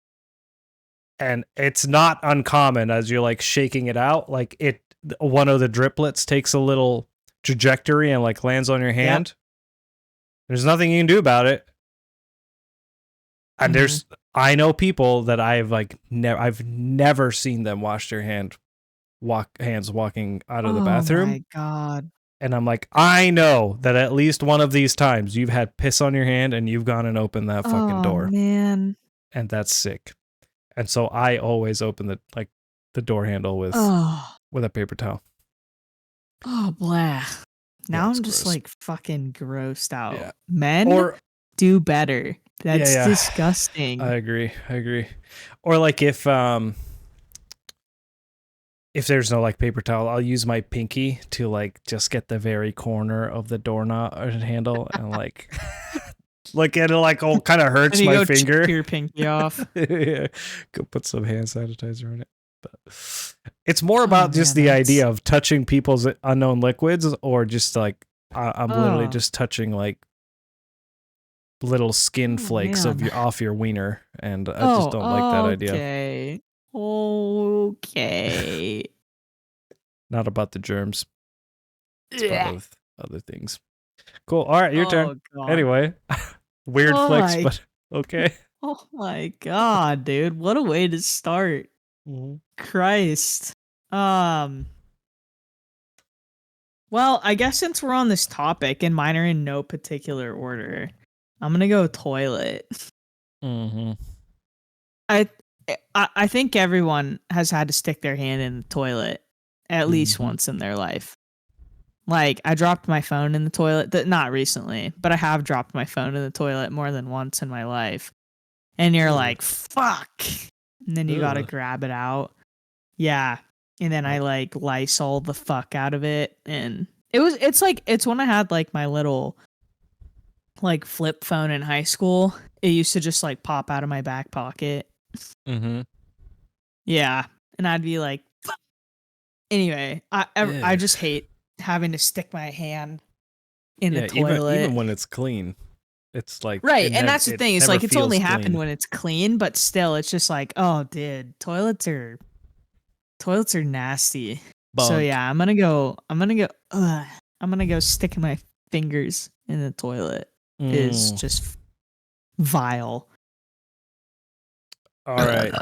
Speaker 1: And it's not uncommon as you're, like, shaking it out. Like, one of the driplets takes a little trajectory and, like, lands on your hand. Yep. There's nothing you can do about it. And I know people that I've never seen them wash their hands walking out of the bathroom. Oh
Speaker 2: my god.
Speaker 1: And I'm like, I know that at least one of these times you've had piss on your hand and you've gone and opened that fucking door.
Speaker 2: Oh man.
Speaker 1: And that's sick. And so I always open the door handle with a paper towel.
Speaker 2: Oh blah. Now
Speaker 1: it's
Speaker 2: I'm just
Speaker 1: gross.
Speaker 2: like fucking grossed out.
Speaker 1: Yeah.
Speaker 2: Men
Speaker 1: Or
Speaker 2: do better. That's
Speaker 1: yeah, I
Speaker 2: disgusting.
Speaker 1: agree. Or like if there's no like paper towel, I'll use my pinky to like just get the very corner of the doorknob handle and like like it like all kind of hurts
Speaker 2: And you
Speaker 1: my
Speaker 2: go chip
Speaker 1: finger.
Speaker 2: your pinky off.
Speaker 1: Yeah. Go put some hand sanitizer on it. But it's more
Speaker 2: Oh
Speaker 1: about just
Speaker 2: man,
Speaker 1: the
Speaker 2: that's
Speaker 1: idea of touching people's unknown liquids, or just like I'm literally
Speaker 2: oh,
Speaker 1: just touching like little skin
Speaker 2: oh
Speaker 1: flakes of
Speaker 2: man.
Speaker 1: your off your wiener, and I just don't like that
Speaker 2: Oh,
Speaker 1: idea.
Speaker 2: okay. Okay.
Speaker 1: Not about the germs. It's about
Speaker 2: Yeah.
Speaker 1: other things. Cool. All right, your turn.
Speaker 2: Oh god.
Speaker 1: Anyway, weird
Speaker 2: Oh
Speaker 1: flicks,
Speaker 2: my
Speaker 1: but okay.
Speaker 2: oh my god, dude. What a way to start.
Speaker 1: Mhm.
Speaker 2: Christ. Um well, I guess since we're on this topic and mine are in no particular order, I'm gonna go toilet.
Speaker 1: Mhm.
Speaker 2: I I think everyone has had to stick their hand in the toilet at least
Speaker 1: Mhm.
Speaker 2: once in their life. Like I dropped my phone in the toilet, not recently, but I have dropped my phone in the toilet more than once in my life. And you're
Speaker 1: Ugh.
Speaker 2: like, "Fuck." And then you got to
Speaker 1: Ugh.
Speaker 2: grab it out. Yeah. And then I
Speaker 1: Yep.
Speaker 2: like Lysol the fuck out of it, and it's when I had like my little like flip phone in high school. It used to just like pop out of my back pocket.
Speaker 1: Mhm.
Speaker 2: Yeah. And I'd be like, anyway, I
Speaker 1: Yeah.
Speaker 2: just hate having to stick my hand in the
Speaker 1: Yeah. Even
Speaker 2: toilet.
Speaker 1: when it's clean, it's like
Speaker 2: Right, and that's the
Speaker 1: it
Speaker 2: thing. It's
Speaker 1: never
Speaker 2: like it's only
Speaker 1: feels
Speaker 2: happened
Speaker 1: clean.
Speaker 2: when it's clean, but still, it's just like, oh, dude, toilets are nasty. So
Speaker 1: Bunk.
Speaker 2: yeah, I'm gonna go sticking my fingers in the toilet is
Speaker 1: Mm.
Speaker 2: just vile.
Speaker 1: All right.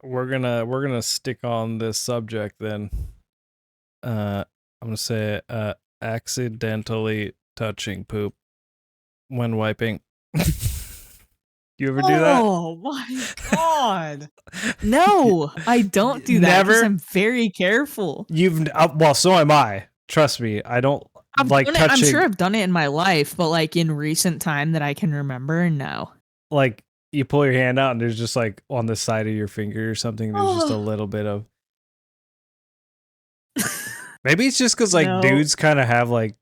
Speaker 1: We're gonna stick on this subject then. I'm gonna say accidentally touching poop when wiping. You ever do that?
Speaker 2: Oh my god. No, I don't do that because
Speaker 1: Never.
Speaker 2: I'm very careful.
Speaker 1: Well, so am I. Trust me. I don't
Speaker 2: I've
Speaker 1: like
Speaker 2: done it. I'm sure
Speaker 1: touching.
Speaker 2: I've done it in my life, but like in recent time that I can remember, no.
Speaker 1: Like you pull your hand out and there's just like on the side of your finger or something. There's just a
Speaker 2: Oh
Speaker 1: little bit of. Maybe it's just because like
Speaker 2: no.
Speaker 1: dudes kind of have like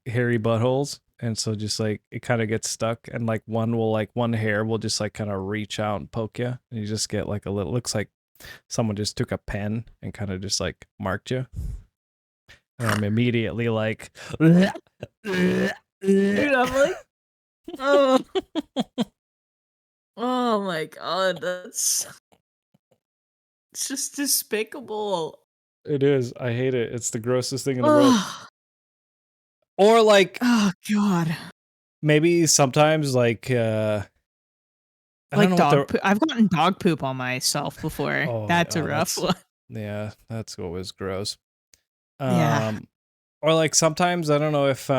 Speaker 1: hairy buttholes, and so just like it kind of gets stuck, and like one hair will just like kind of reach out and poke you, and you just get like a little. Looks like someone just took a pen and kind of just like marked you, and I'm immediately like,
Speaker 2: Dude, I'm like, oh, oh my god, it's just despicable.
Speaker 1: it is. I hate it. It's the grossest thing in the world.
Speaker 2: Oh,
Speaker 1: Or like
Speaker 2: oh god.
Speaker 1: maybe sometimes like I don't
Speaker 2: Like
Speaker 1: know what
Speaker 2: dog
Speaker 1: the.
Speaker 2: poop. I've gotten dog poop on myself before.
Speaker 1: Oh,
Speaker 2: That's a rough
Speaker 1: that's
Speaker 2: one.
Speaker 1: yeah, that's always gross.
Speaker 2: Yeah.
Speaker 1: Um, or like sometimes I don't know if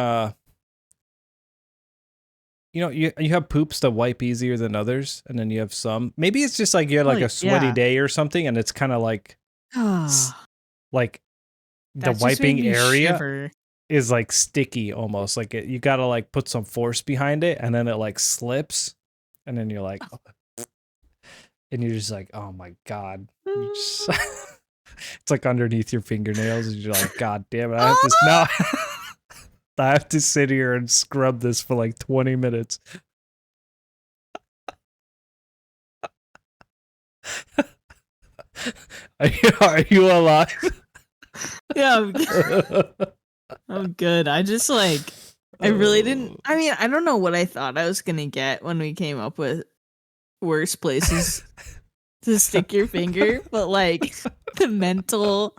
Speaker 1: you have poops that wipe easier than others, and then you have some. Maybe it's just like you had like a
Speaker 2: Like,
Speaker 1: sweaty
Speaker 2: yeah.
Speaker 1: day or something, and it's kind of like
Speaker 2: Ah,
Speaker 1: like the
Speaker 2: that just made
Speaker 1: wiping
Speaker 2: me
Speaker 1: area
Speaker 2: shiver.
Speaker 1: is like sticky almost. Like you gotta like put some force behind it, and then it like slips, and then you're like, and you're just like, oh my god. It's like underneath your fingernails, and you're like, god damn it, I have to now. I have to sit here and scrub this for like 20 minutes. Are you alive?
Speaker 2: Yeah, I'm good. I just like I really didn't. I mean, I don't know what I thought I was gonna get when we came up with worst places to stick your finger, but like the mental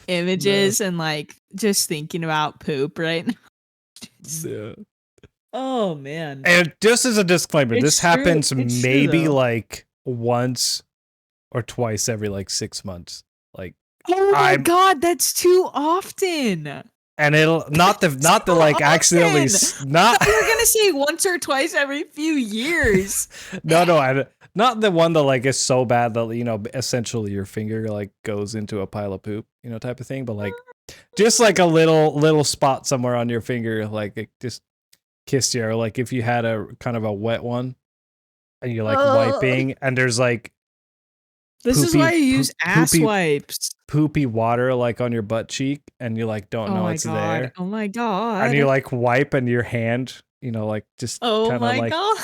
Speaker 2: images and like just thinking about poop right now.
Speaker 1: Yeah.
Speaker 2: Oh man.
Speaker 1: And just as a disclaimer, this
Speaker 2: It's true.
Speaker 1: happens
Speaker 2: It's true
Speaker 1: maybe
Speaker 2: though.
Speaker 1: like once or twice every like 6 months. Like
Speaker 2: Oh my
Speaker 1: I'm
Speaker 2: god, that's too often.
Speaker 1: and it'll not the
Speaker 2: So
Speaker 1: like accidentally
Speaker 2: often.
Speaker 1: not
Speaker 2: I thought you were gonna say once or twice every few years.
Speaker 1: no, not the one that like is so bad that essentially your finger like goes into a pile of poop, type of thing, but like Just like a little spot somewhere on your finger, like it just kissed you, or like if you had a kind of a wet one and you're like
Speaker 2: Oh,
Speaker 1: wiping and there's like
Speaker 2: this is why you use ass
Speaker 1: poopy
Speaker 2: wipes.
Speaker 1: poopy water like on your butt cheek and you like don't
Speaker 2: Oh
Speaker 1: know
Speaker 2: my
Speaker 1: it's
Speaker 2: god.
Speaker 1: there
Speaker 2: Oh my
Speaker 1: and you
Speaker 2: god.
Speaker 1: like wipe and your hand, like just
Speaker 2: Oh
Speaker 1: kind of
Speaker 2: my
Speaker 1: like
Speaker 2: god.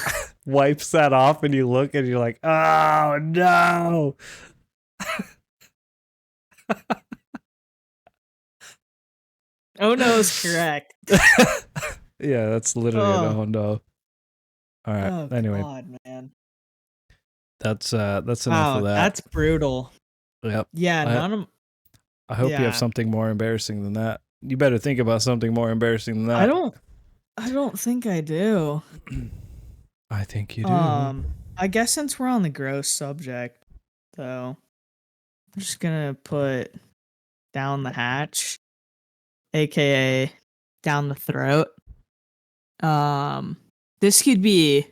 Speaker 1: wipes that off and you look and you're like, oh no.
Speaker 2: Oh no is correct.
Speaker 1: Yeah, that's literally an
Speaker 2: Oh,
Speaker 1: oh no. All right.
Speaker 2: oh
Speaker 1: Anyway,
Speaker 2: god, man.
Speaker 1: that's enough of
Speaker 2: Wow,
Speaker 1: that.
Speaker 2: that's brutal.
Speaker 1: Yep.
Speaker 2: Yeah,
Speaker 1: I
Speaker 2: none of
Speaker 1: I hope you have
Speaker 2: yeah.
Speaker 1: something more embarrassing than that. You better think about something more embarrassing than
Speaker 2: I
Speaker 1: that.
Speaker 2: don't I don't think I do.
Speaker 1: I think you do.
Speaker 2: I guess since we're on the gross subject, though, I'm just gonna put down the hatch, aka down the throat. Um, this could be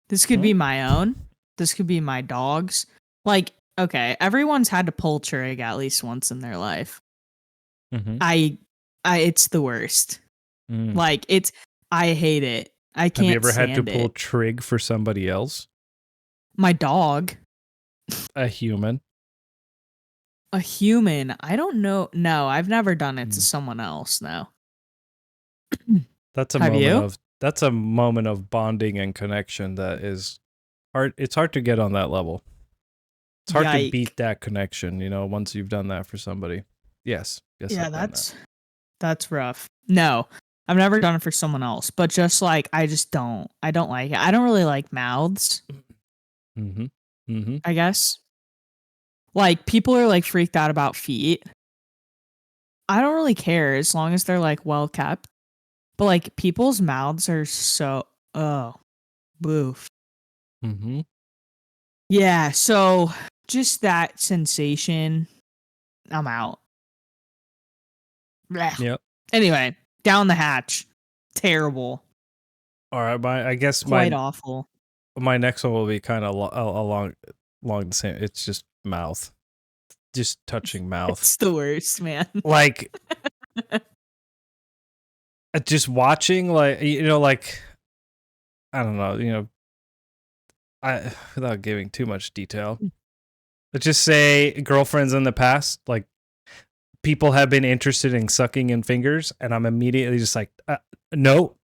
Speaker 2: my own. This could be my dog's. Like, okay, everyone's had to pull Churig at least once in their life.
Speaker 1: Mm-hmm.
Speaker 2: It's the worst.
Speaker 1: Mm.
Speaker 2: Like, I hate it. I
Speaker 1: Have you
Speaker 2: can't
Speaker 1: ever had to
Speaker 2: stand
Speaker 1: pull
Speaker 2: it.
Speaker 1: trig for somebody else?
Speaker 2: My dog,
Speaker 1: A human?
Speaker 2: a human. I don't know. No, I've never done it to
Speaker 1: Mm.
Speaker 2: someone else. No.
Speaker 1: That's a
Speaker 2: Have
Speaker 1: moment
Speaker 2: you?
Speaker 1: of bonding and connection that is hard. It's hard to get on that level. It's hard to
Speaker 2: Yike.
Speaker 1: beat that connection, once you've done that for somebody. Yes. Yes,
Speaker 2: Yeah,
Speaker 1: I've done that.
Speaker 2: that's rough. No, I've never done it for someone else, but just like I don't like it. I don't really like mouths,
Speaker 1: Mm-hmm. Mm-hmm.
Speaker 2: I guess. Like people are like freaked out about feet. I don't really care as long as they're like well kept. But like people's mouths are so boof.
Speaker 1: Mm-hmm.
Speaker 2: Yeah, so just that sensation, I'm out. Blech.
Speaker 1: Yep.
Speaker 2: Anyway, down the hatch. Terrible.
Speaker 1: All right. I guess
Speaker 2: Quite awful.
Speaker 1: my next one will be kind of along the same. It's just mouth, just touching mouth,
Speaker 2: It's the worst, man.
Speaker 1: like just watching, like like I don't know, I without giving too much detail. Let's just say girlfriends in the past, like people have been interested in sucking in fingers, and I'm immediately just like, no,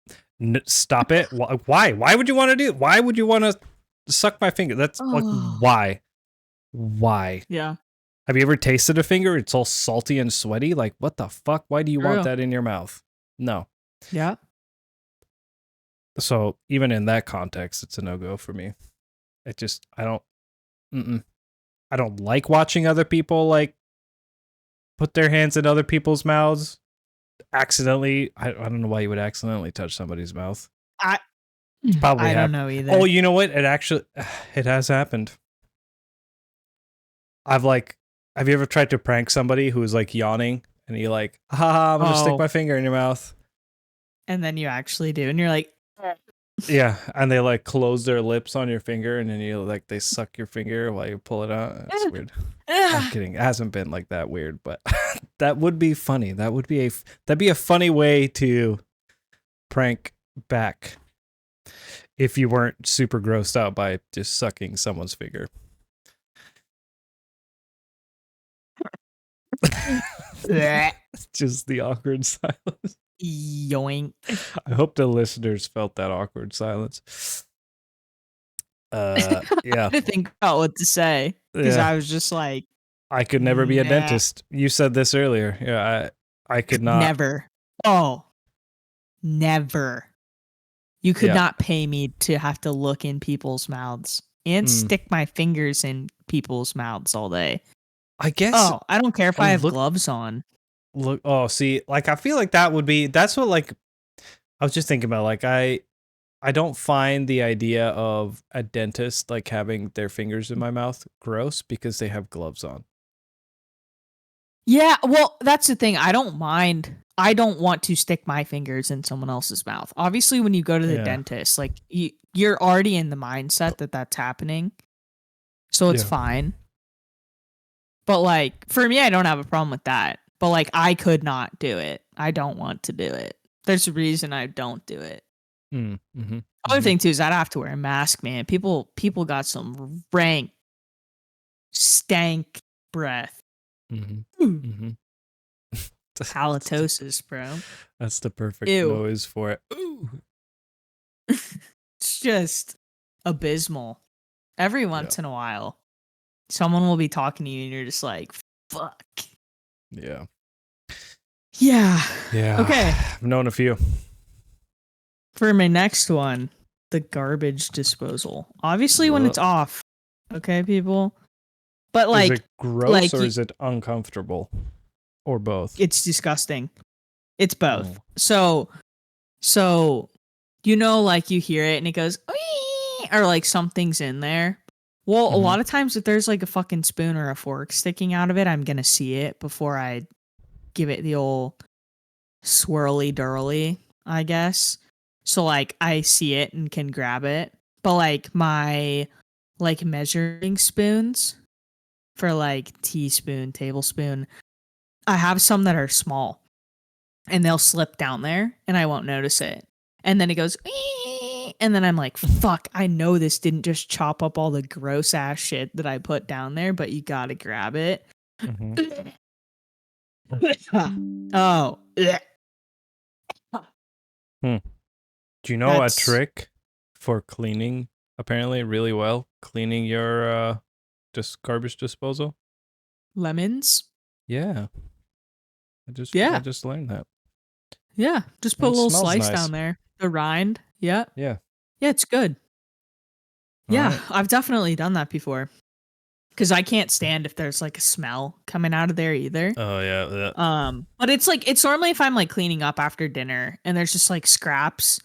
Speaker 1: stop it. Why? Why would you want to do? Why would you want to suck my finger? That's like
Speaker 2: Oh.
Speaker 1: why? Why?
Speaker 2: Yeah.
Speaker 1: Have you ever tasted a finger? It's all salty and sweaty. Like, what the fuck? Why do you want
Speaker 2: True.
Speaker 1: that in your mouth? No.
Speaker 2: Yeah.
Speaker 1: So even in that context, it's a no-go for me. I don't like watching other people like put their hands in other people's mouths accidentally. I don't know why you would accidentally touch somebody's mouth. Probably
Speaker 2: I don't know either.
Speaker 1: Oh, you know what? It has happened. Have you ever tried to prank somebody who's like yawning and you like, haha, I'm gonna stick my finger in your mouth.
Speaker 2: And then you actually do, and you're like,
Speaker 1: yeah, and they like close their lips on your finger and then you like they suck your finger while you pull it out. That's weird. I'm kidding. It hasn't been like that weird, but that would be funny. That'd be a funny way to prank back if you weren't super grossed out by just sucking someone's finger. Just the awkward silence.
Speaker 2: yoink.
Speaker 1: I hope the listeners felt that awkward silence. Yeah.
Speaker 2: I had to think about what to say because
Speaker 1: Yeah.
Speaker 2: I was just like,
Speaker 1: I could never be a
Speaker 2: nah.
Speaker 1: dentist. You said this earlier. Yeah, I could not.
Speaker 2: Never. Oh, never. You could not pay me to have to look in people's mouths and stick my fingers in people's mouths all day.
Speaker 1: I guess.
Speaker 2: Oh, I don't care if I have gloves on.
Speaker 1: Look. Oh, see, like I feel like that's what like I was just thinking about. Like I don't find the idea of a dentist like having their fingers in my mouth gross because they have gloves on.
Speaker 2: Yeah, well, that's the thing. I don't mind. I don't want to stick my fingers in someone else's mouth. Obviously, when you go to the dentist, like you're already in the mindset that that's happening. So it's fine. But like for me, I don't have a problem with that. But like I could not do it. I don't want to do it. There's a reason I don't do it.
Speaker 1: Mm-hmm.
Speaker 2: Other thing too is I'd have to wear a mask, man. People got some rank, stank breath.
Speaker 1: Mm-hmm. Mm-hmm.
Speaker 2: Halitosis, bro.
Speaker 1: That's the perfect
Speaker 2: Ew.
Speaker 1: noise for it. Ooh.
Speaker 2: It's just abysmal. Every once in a while, someone will be talking to you and you're just like, fuck.
Speaker 1: Yeah.
Speaker 2: Yeah.
Speaker 1: Yeah.
Speaker 2: Okay.
Speaker 1: I've known a few.
Speaker 2: For my next one, the garbage disposal. Obviously, when it's off. Okay, people. But like,
Speaker 1: is it gross
Speaker 2: like
Speaker 1: or is it uncomfortable? Or both?
Speaker 2: it's disgusting. It's both.
Speaker 1: Oh.
Speaker 2: So, like you hear it and it goes, "Wee," or like something's in there. Well, a lot of times if there's like a fucking spoon or a fork sticking out of it, I'm gonna see it before I give it the old swirly durly, I guess. So like I see it and can grab it. But like my like measuring spoons for like teaspoon, tablespoon, I have some that are small and they'll slip down there and I won't notice it. And then it goes, "Ee," and then I'm like, fuck, I know this didn't just chop up all the gross ass shit that I put down there, but you gotta grab it. Oh.
Speaker 1: Do you know a trick for cleaning, apparently, really well? Cleaning your just garbage disposal?
Speaker 2: Lemons?
Speaker 1: Yeah. I just learned that.
Speaker 2: Yeah. Just put
Speaker 1: And
Speaker 2: a
Speaker 1: it
Speaker 2: little
Speaker 1: smells
Speaker 2: slice
Speaker 1: nice.
Speaker 2: down there. The rind. Yeah.
Speaker 1: Yeah.
Speaker 2: Yeah, it's good. Yeah,
Speaker 1: Right.
Speaker 2: I've definitely done that before. Because I can't stand if there's like a smell coming out of there either.
Speaker 1: Oh yeah.
Speaker 2: But it's like it's normally if I'm like cleaning up after dinner and there's just like scraps,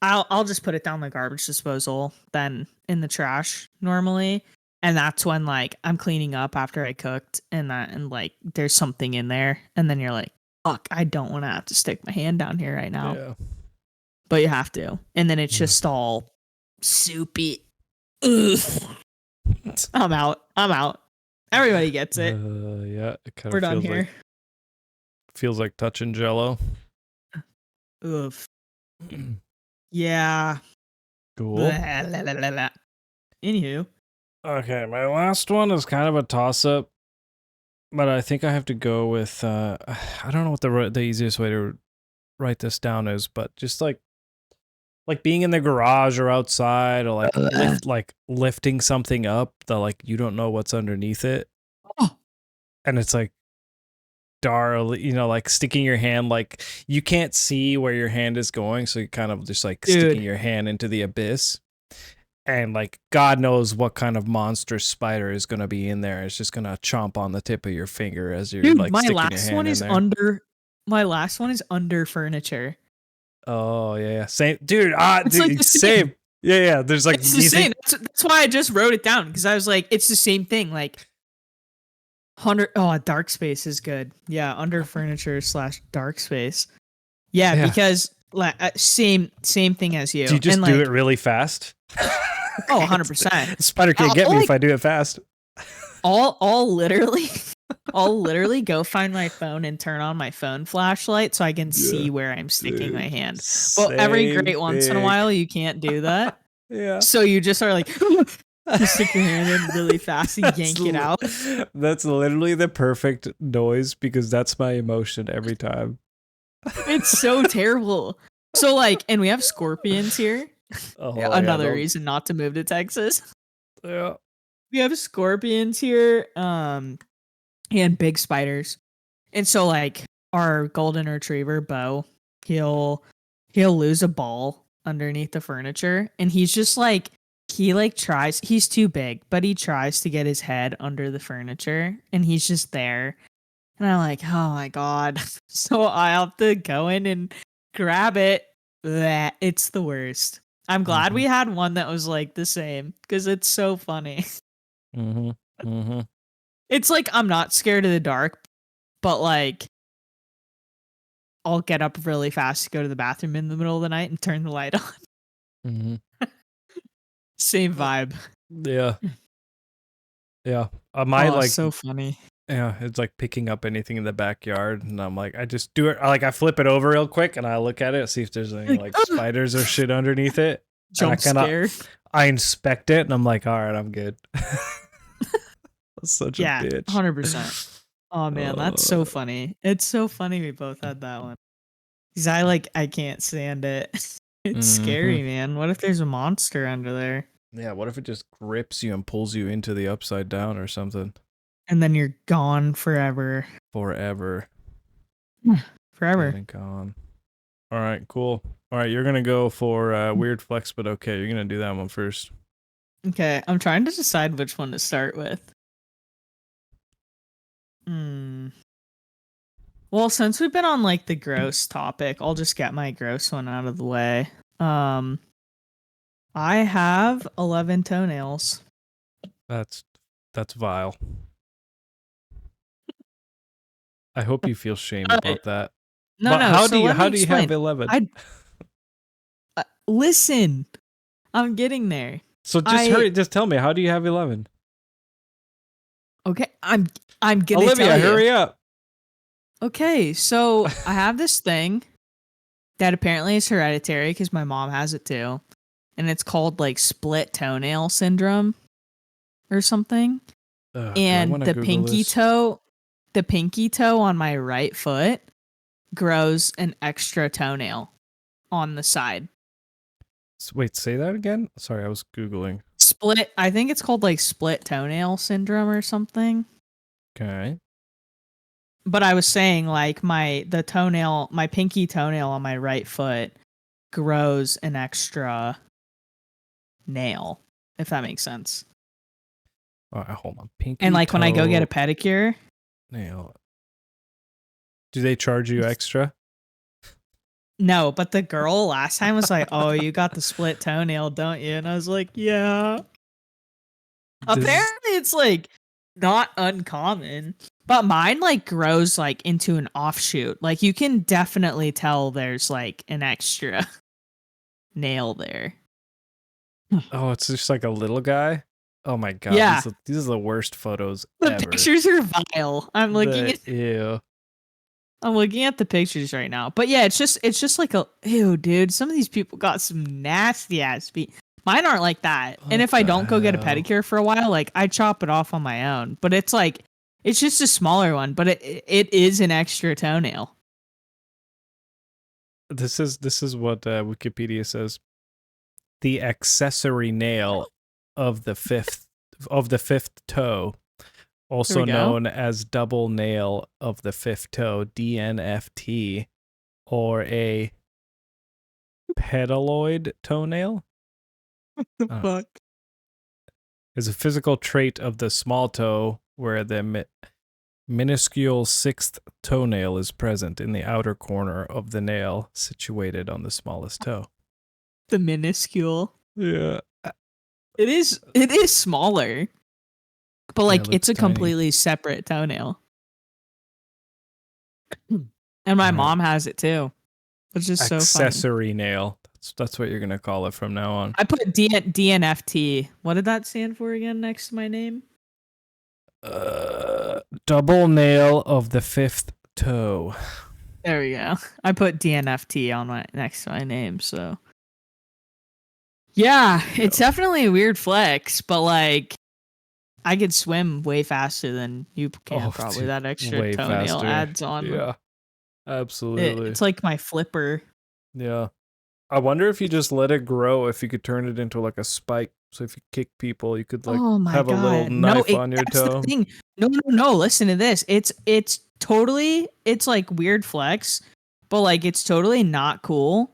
Speaker 2: I'll just put it down the garbage disposal, then in the trash normally. And that's when like I'm cleaning up after I cooked and like there's something in there, and then you're like, fuck, I don't want to have to stick my hand down here right now.
Speaker 1: Yeah.
Speaker 2: But you have to. And then it's just all soupy. Ugh. I'm out. Everybody gets it.
Speaker 1: Yeah, it kind
Speaker 2: We're
Speaker 1: of
Speaker 2: done
Speaker 1: feels
Speaker 2: here.
Speaker 1: feels like touching Jello.
Speaker 2: Ugh. Yeah.
Speaker 1: Cool.
Speaker 2: Blah, blah, blah, blah, blah. Anywho.
Speaker 1: Okay, my last one is kind of a toss-up, but I think I have to go with I don't know what the easiest way to write this down is, but just like being in the garage or outside, or like lifting something up that like you don't know what's underneath it.
Speaker 2: Oh.
Speaker 1: And it's like like sticking your hand, like you can't see where your hand is going, so you kind of just like sticking your hand into the abyss. And like God knows what kind of monster spider is gonna be in there. It's just gonna chomp on the tip of your finger as you're like sticking your hand in there.
Speaker 2: My last one is under furniture.
Speaker 1: Oh yeah, same, dude.
Speaker 2: It's
Speaker 1: dude,
Speaker 2: like the
Speaker 1: same. Yeah. There's like
Speaker 2: it's the same. That's why I just wrote it down, because I was like, it's the same thing. Like 100. Oh, dark space is good. Yeah, under furniture / dark space. Yeah, because like same thing as you.
Speaker 1: Do you just
Speaker 2: and,
Speaker 1: do
Speaker 2: like,
Speaker 1: it really fast?
Speaker 2: Oh, 100%.
Speaker 1: Spider can't get me if I do it fast.
Speaker 2: I'll literally go find my phone and turn on my phone flashlight so I can see where I'm sticking my hand. But every great once in a while, you can't do that.
Speaker 1: Yeah.
Speaker 2: So you just are like, you stick your hand in really fast and yank it out.
Speaker 1: That's literally the perfect noise, because that's my emotion every time.
Speaker 2: It's so terrible. So like, and we have scorpions here. Another reason not to move to Texas.
Speaker 1: Yeah.
Speaker 2: We have scorpions here, and big spiders. And so like our golden retriever Bo, he'll lose a ball underneath the furniture, and he's just like he's too big, but he tries to get his head under the furniture, and he's just there. And I'm like, oh my God. So I have to go in and grab it. Blech, it's the worst. I'm glad we had one that was like the same, because it's so funny. It's like I'm not scared of the dark, but like I'll get up really fast to go to the bathroom in the middle of the night and turn the light on. Same vibe.
Speaker 1: Yeah.
Speaker 2: My like so funny.
Speaker 1: Yeah, it's like picking up anything in the backyard, and I'm like, I just do it. I flip it over real quick, and I look at it, see if there's any like spiders or shit underneath it, and
Speaker 2: Jump scare.
Speaker 1: I inspect it, and I'm like, all right, I'm good. That's such a
Speaker 2: Yeah,
Speaker 1: bitch.
Speaker 2: 100%. Oh man, that's so funny. It's so funny we both had that one. Cause I can't stand it. It's scary, man. What if there's a monster under there?
Speaker 1: Yeah, what if it just grips you and pulls you into the upside down or something?
Speaker 2: And then you're gone forever.
Speaker 1: Forever.
Speaker 2: Forever.
Speaker 1: Dead and gone. All right, cool. All right, you're gonna go for weird flex, but okay, you're gonna do that one first.
Speaker 2: Okay, I'm trying to decide which one to start with. Well, since we've been on like the gross topic, I'll just get my gross one out of the way. I have 11 toenails.
Speaker 1: That's vile. I hope you feel shame about that.
Speaker 2: No,
Speaker 1: but
Speaker 2: no.
Speaker 1: How
Speaker 2: so
Speaker 1: do you
Speaker 2: let me explain.
Speaker 1: have 11?
Speaker 2: Listen, I'm getting there.
Speaker 1: So just hurry. Just tell me, how do you have 11?
Speaker 2: Okay, I'm gonna
Speaker 1: Olivia,
Speaker 2: tell you.
Speaker 1: hurry up.
Speaker 2: Okay, so I have this thing that apparently is hereditary because my mom has it too, and it's called like split toenail syndrome or something. And the pinky toe on my right foot grows an extra toenail on the side.
Speaker 1: Wait, say that again? Sorry, I was Googling.
Speaker 2: I think it's called like split toenail syndrome or something.
Speaker 1: Okay.
Speaker 2: But I was saying like my pinky toenail on my right foot grows an extra nail, if that makes sense.
Speaker 1: Hold on. Pinky
Speaker 2: and like
Speaker 1: toe,
Speaker 2: when I go get a pedicure,
Speaker 1: nail. Do they charge you extra?
Speaker 2: No, but the girl last time was like, "Oh, you got the split toenail, don't you?" And I was like, "Yeah." Apparently, it's like not uncommon, but mine like grows like into an offshoot. Like you can definitely tell there's like an extra nail there.
Speaker 1: Oh, it's just like a little guy. Oh my god!
Speaker 2: Yeah,
Speaker 1: these are the worst photos
Speaker 2: the
Speaker 1: ever.
Speaker 2: pictures are vile. I'm looking at the pictures right now. But yeah, it's just like ew, dude. Some of these people got some nasty ass feet. Mine aren't like that. And if I don't go get a pedicure for a while, like I chop it off on my own. But it's like it's just a smaller one, but it is an extra toenail.
Speaker 1: This is what Wikipedia says. The accessory nail of the fifth toe, also known as double nail of the fifth toe, DNFT, or a pedaloid toenail.
Speaker 2: What the fuck?
Speaker 1: Is a physical trait of the small toe where the minuscule sixth toenail is present in the outer corner of the nail situated on the smallest toe.
Speaker 2: The minuscule.
Speaker 1: Yeah.
Speaker 2: It is smaller. But like it's a completely separate toenail. And my mom has it too. Which is so funny.
Speaker 1: Accessory nail. That's what you're going to call it from now on.
Speaker 2: I put DNFT. What did that stand for again next to my name?
Speaker 1: Double nail of the fifth toe.
Speaker 2: There we go. I put DNFT on next to my name, so yeah, it's definitely a weird flex, but like I could swim way faster than you can probably. Dude, that extra toenail adds on.
Speaker 1: Yeah. Absolutely.
Speaker 2: It's like my flipper.
Speaker 1: Yeah. I wonder if you just let it grow, if you could turn it into like a spike. So if you kick people, you could like have a little knife on your toe.
Speaker 2: The thing. No. Listen to this. It's totally, it's like weird flex, but like it's totally not cool.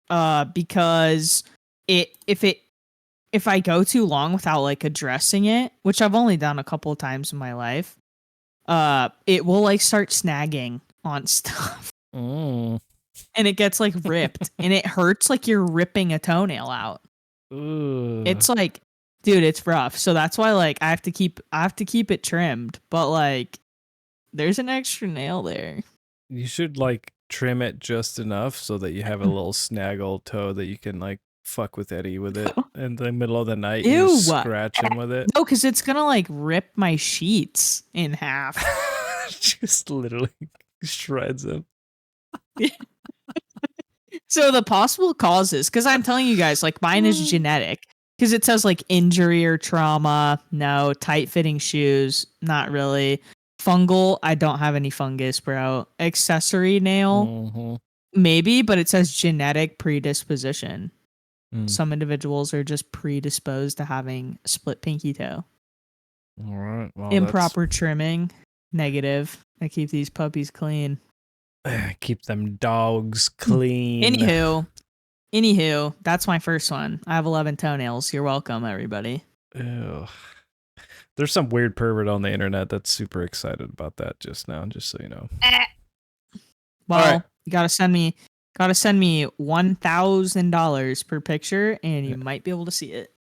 Speaker 2: Because if I go too long without like addressing it, which I've only done a couple of times in my life, it will like start snagging on stuff. And it gets like ripped and it hurts like you're ripping a toenail out. It's like, dude, it's rough. So that's why like I have to keep it trimmed, but like there's an extra nail there.
Speaker 1: You should like trim it just enough so that you have a little snaggle toe that you can like fuck with Eddie with it in the middle of the night.
Speaker 2: Ew.
Speaker 1: You scratch him with it.
Speaker 2: No, because it's gonna like rip my sheets in half.
Speaker 1: Just literally shreds him.
Speaker 2: So the possible causes, because I'm telling you guys, like mine is genetic. Because it says like injury or trauma, no. Tight fitting shoes, not really. Fungal, I don't have any fungus, bro. Accessory nail, maybe, but it says genetic predisposition. Some individuals are just predisposed to having split pinky toe.
Speaker 1: All right. Well,
Speaker 2: improper trimming, negative. I keep these puppies clean.
Speaker 1: Keep them dogs clean.
Speaker 2: Anywho, that's my first one. I have 11 toenails. You're welcome, everybody.
Speaker 1: Ew. There's some weird pervert on the internet that's super excited about that just now, just so you know.
Speaker 2: Well, right. You gotta send me $1,000 per picture, and you might be able to see it.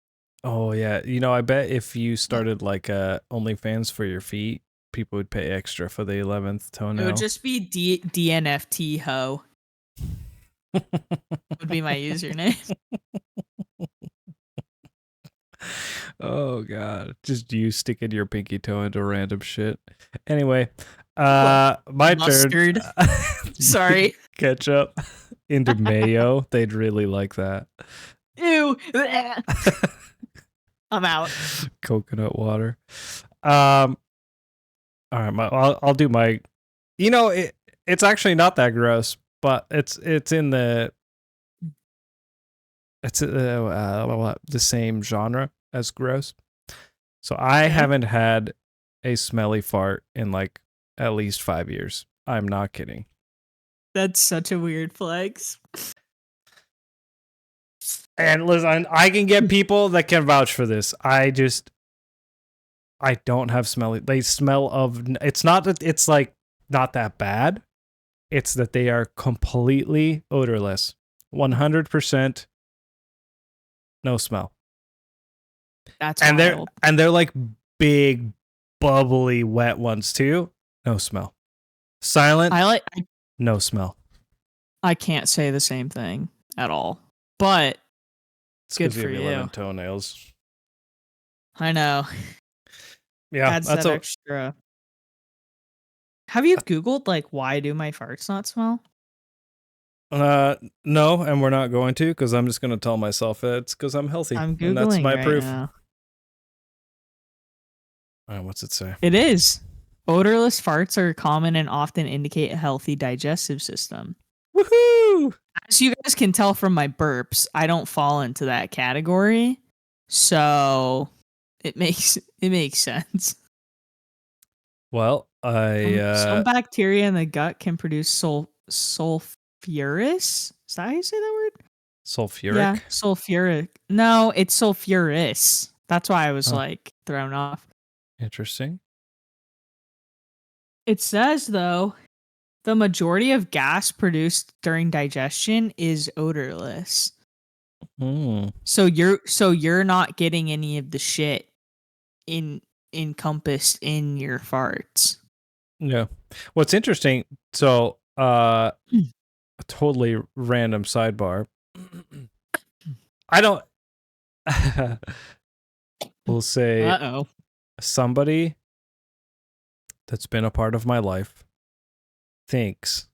Speaker 1: Oh yeah, I bet if you started like OnlyFans for your feet, people would pay extra for the 11th toenail.
Speaker 2: It would just be DNFT ho. Would be my username.
Speaker 1: Oh god, just you sticking your pinky toe into random shit. Anyway, my
Speaker 2: Mustard.
Speaker 1: turn.
Speaker 2: Sorry.
Speaker 1: Ketchup into mayo. They'd really like that.
Speaker 2: Ew. I'm out.
Speaker 1: Coconut water. All right, I'll do my. It's actually not that gross, but it's in the the same genre as gross. So I haven't had a smelly fart in like at least 5 years. I'm not kidding.
Speaker 2: That's such a weird flex.
Speaker 1: And listen, I can get people that can vouch for this. I don't have smelly. They smell of. It's not that it's like not that bad. It's that they are completely odorless. 100% no smell.
Speaker 2: That's wild.
Speaker 1: They're like big, bubbly, wet ones too. No smell. Silent. No smell.
Speaker 2: I can't say the same thing at all. But it's good for you.
Speaker 1: 11 toenails.
Speaker 2: I know.
Speaker 1: Yeah,
Speaker 2: adds that extra. Have you Googled like why do my farts not smell?
Speaker 1: No, and we're not going to because I'm just going to tell myself it's because I'm healthy.
Speaker 2: I'm Googling
Speaker 1: and that's my
Speaker 2: right
Speaker 1: proof.
Speaker 2: Now.
Speaker 1: What's it say?
Speaker 2: It is. Odorless farts are common and often indicate a healthy digestive system.
Speaker 1: Woohoo!
Speaker 2: As you guys can tell from my burps, I don't fall into that category. So it makes sense.
Speaker 1: Well,
Speaker 2: some bacteria in the gut can produce sulfurous. Is that how you say that word?
Speaker 1: Sulfuric?
Speaker 2: Yeah, sulfuric. No, it's sulfurous. That's why I was like thrown off.
Speaker 1: Interesting.
Speaker 2: It says though, the majority of gas produced during digestion is odorless. So you're not getting any of the shit encompassed in your farts.
Speaker 1: Yeah. What's interesting, so a totally random sidebar. I don't we'll say somebody that's been a part of my life thinks,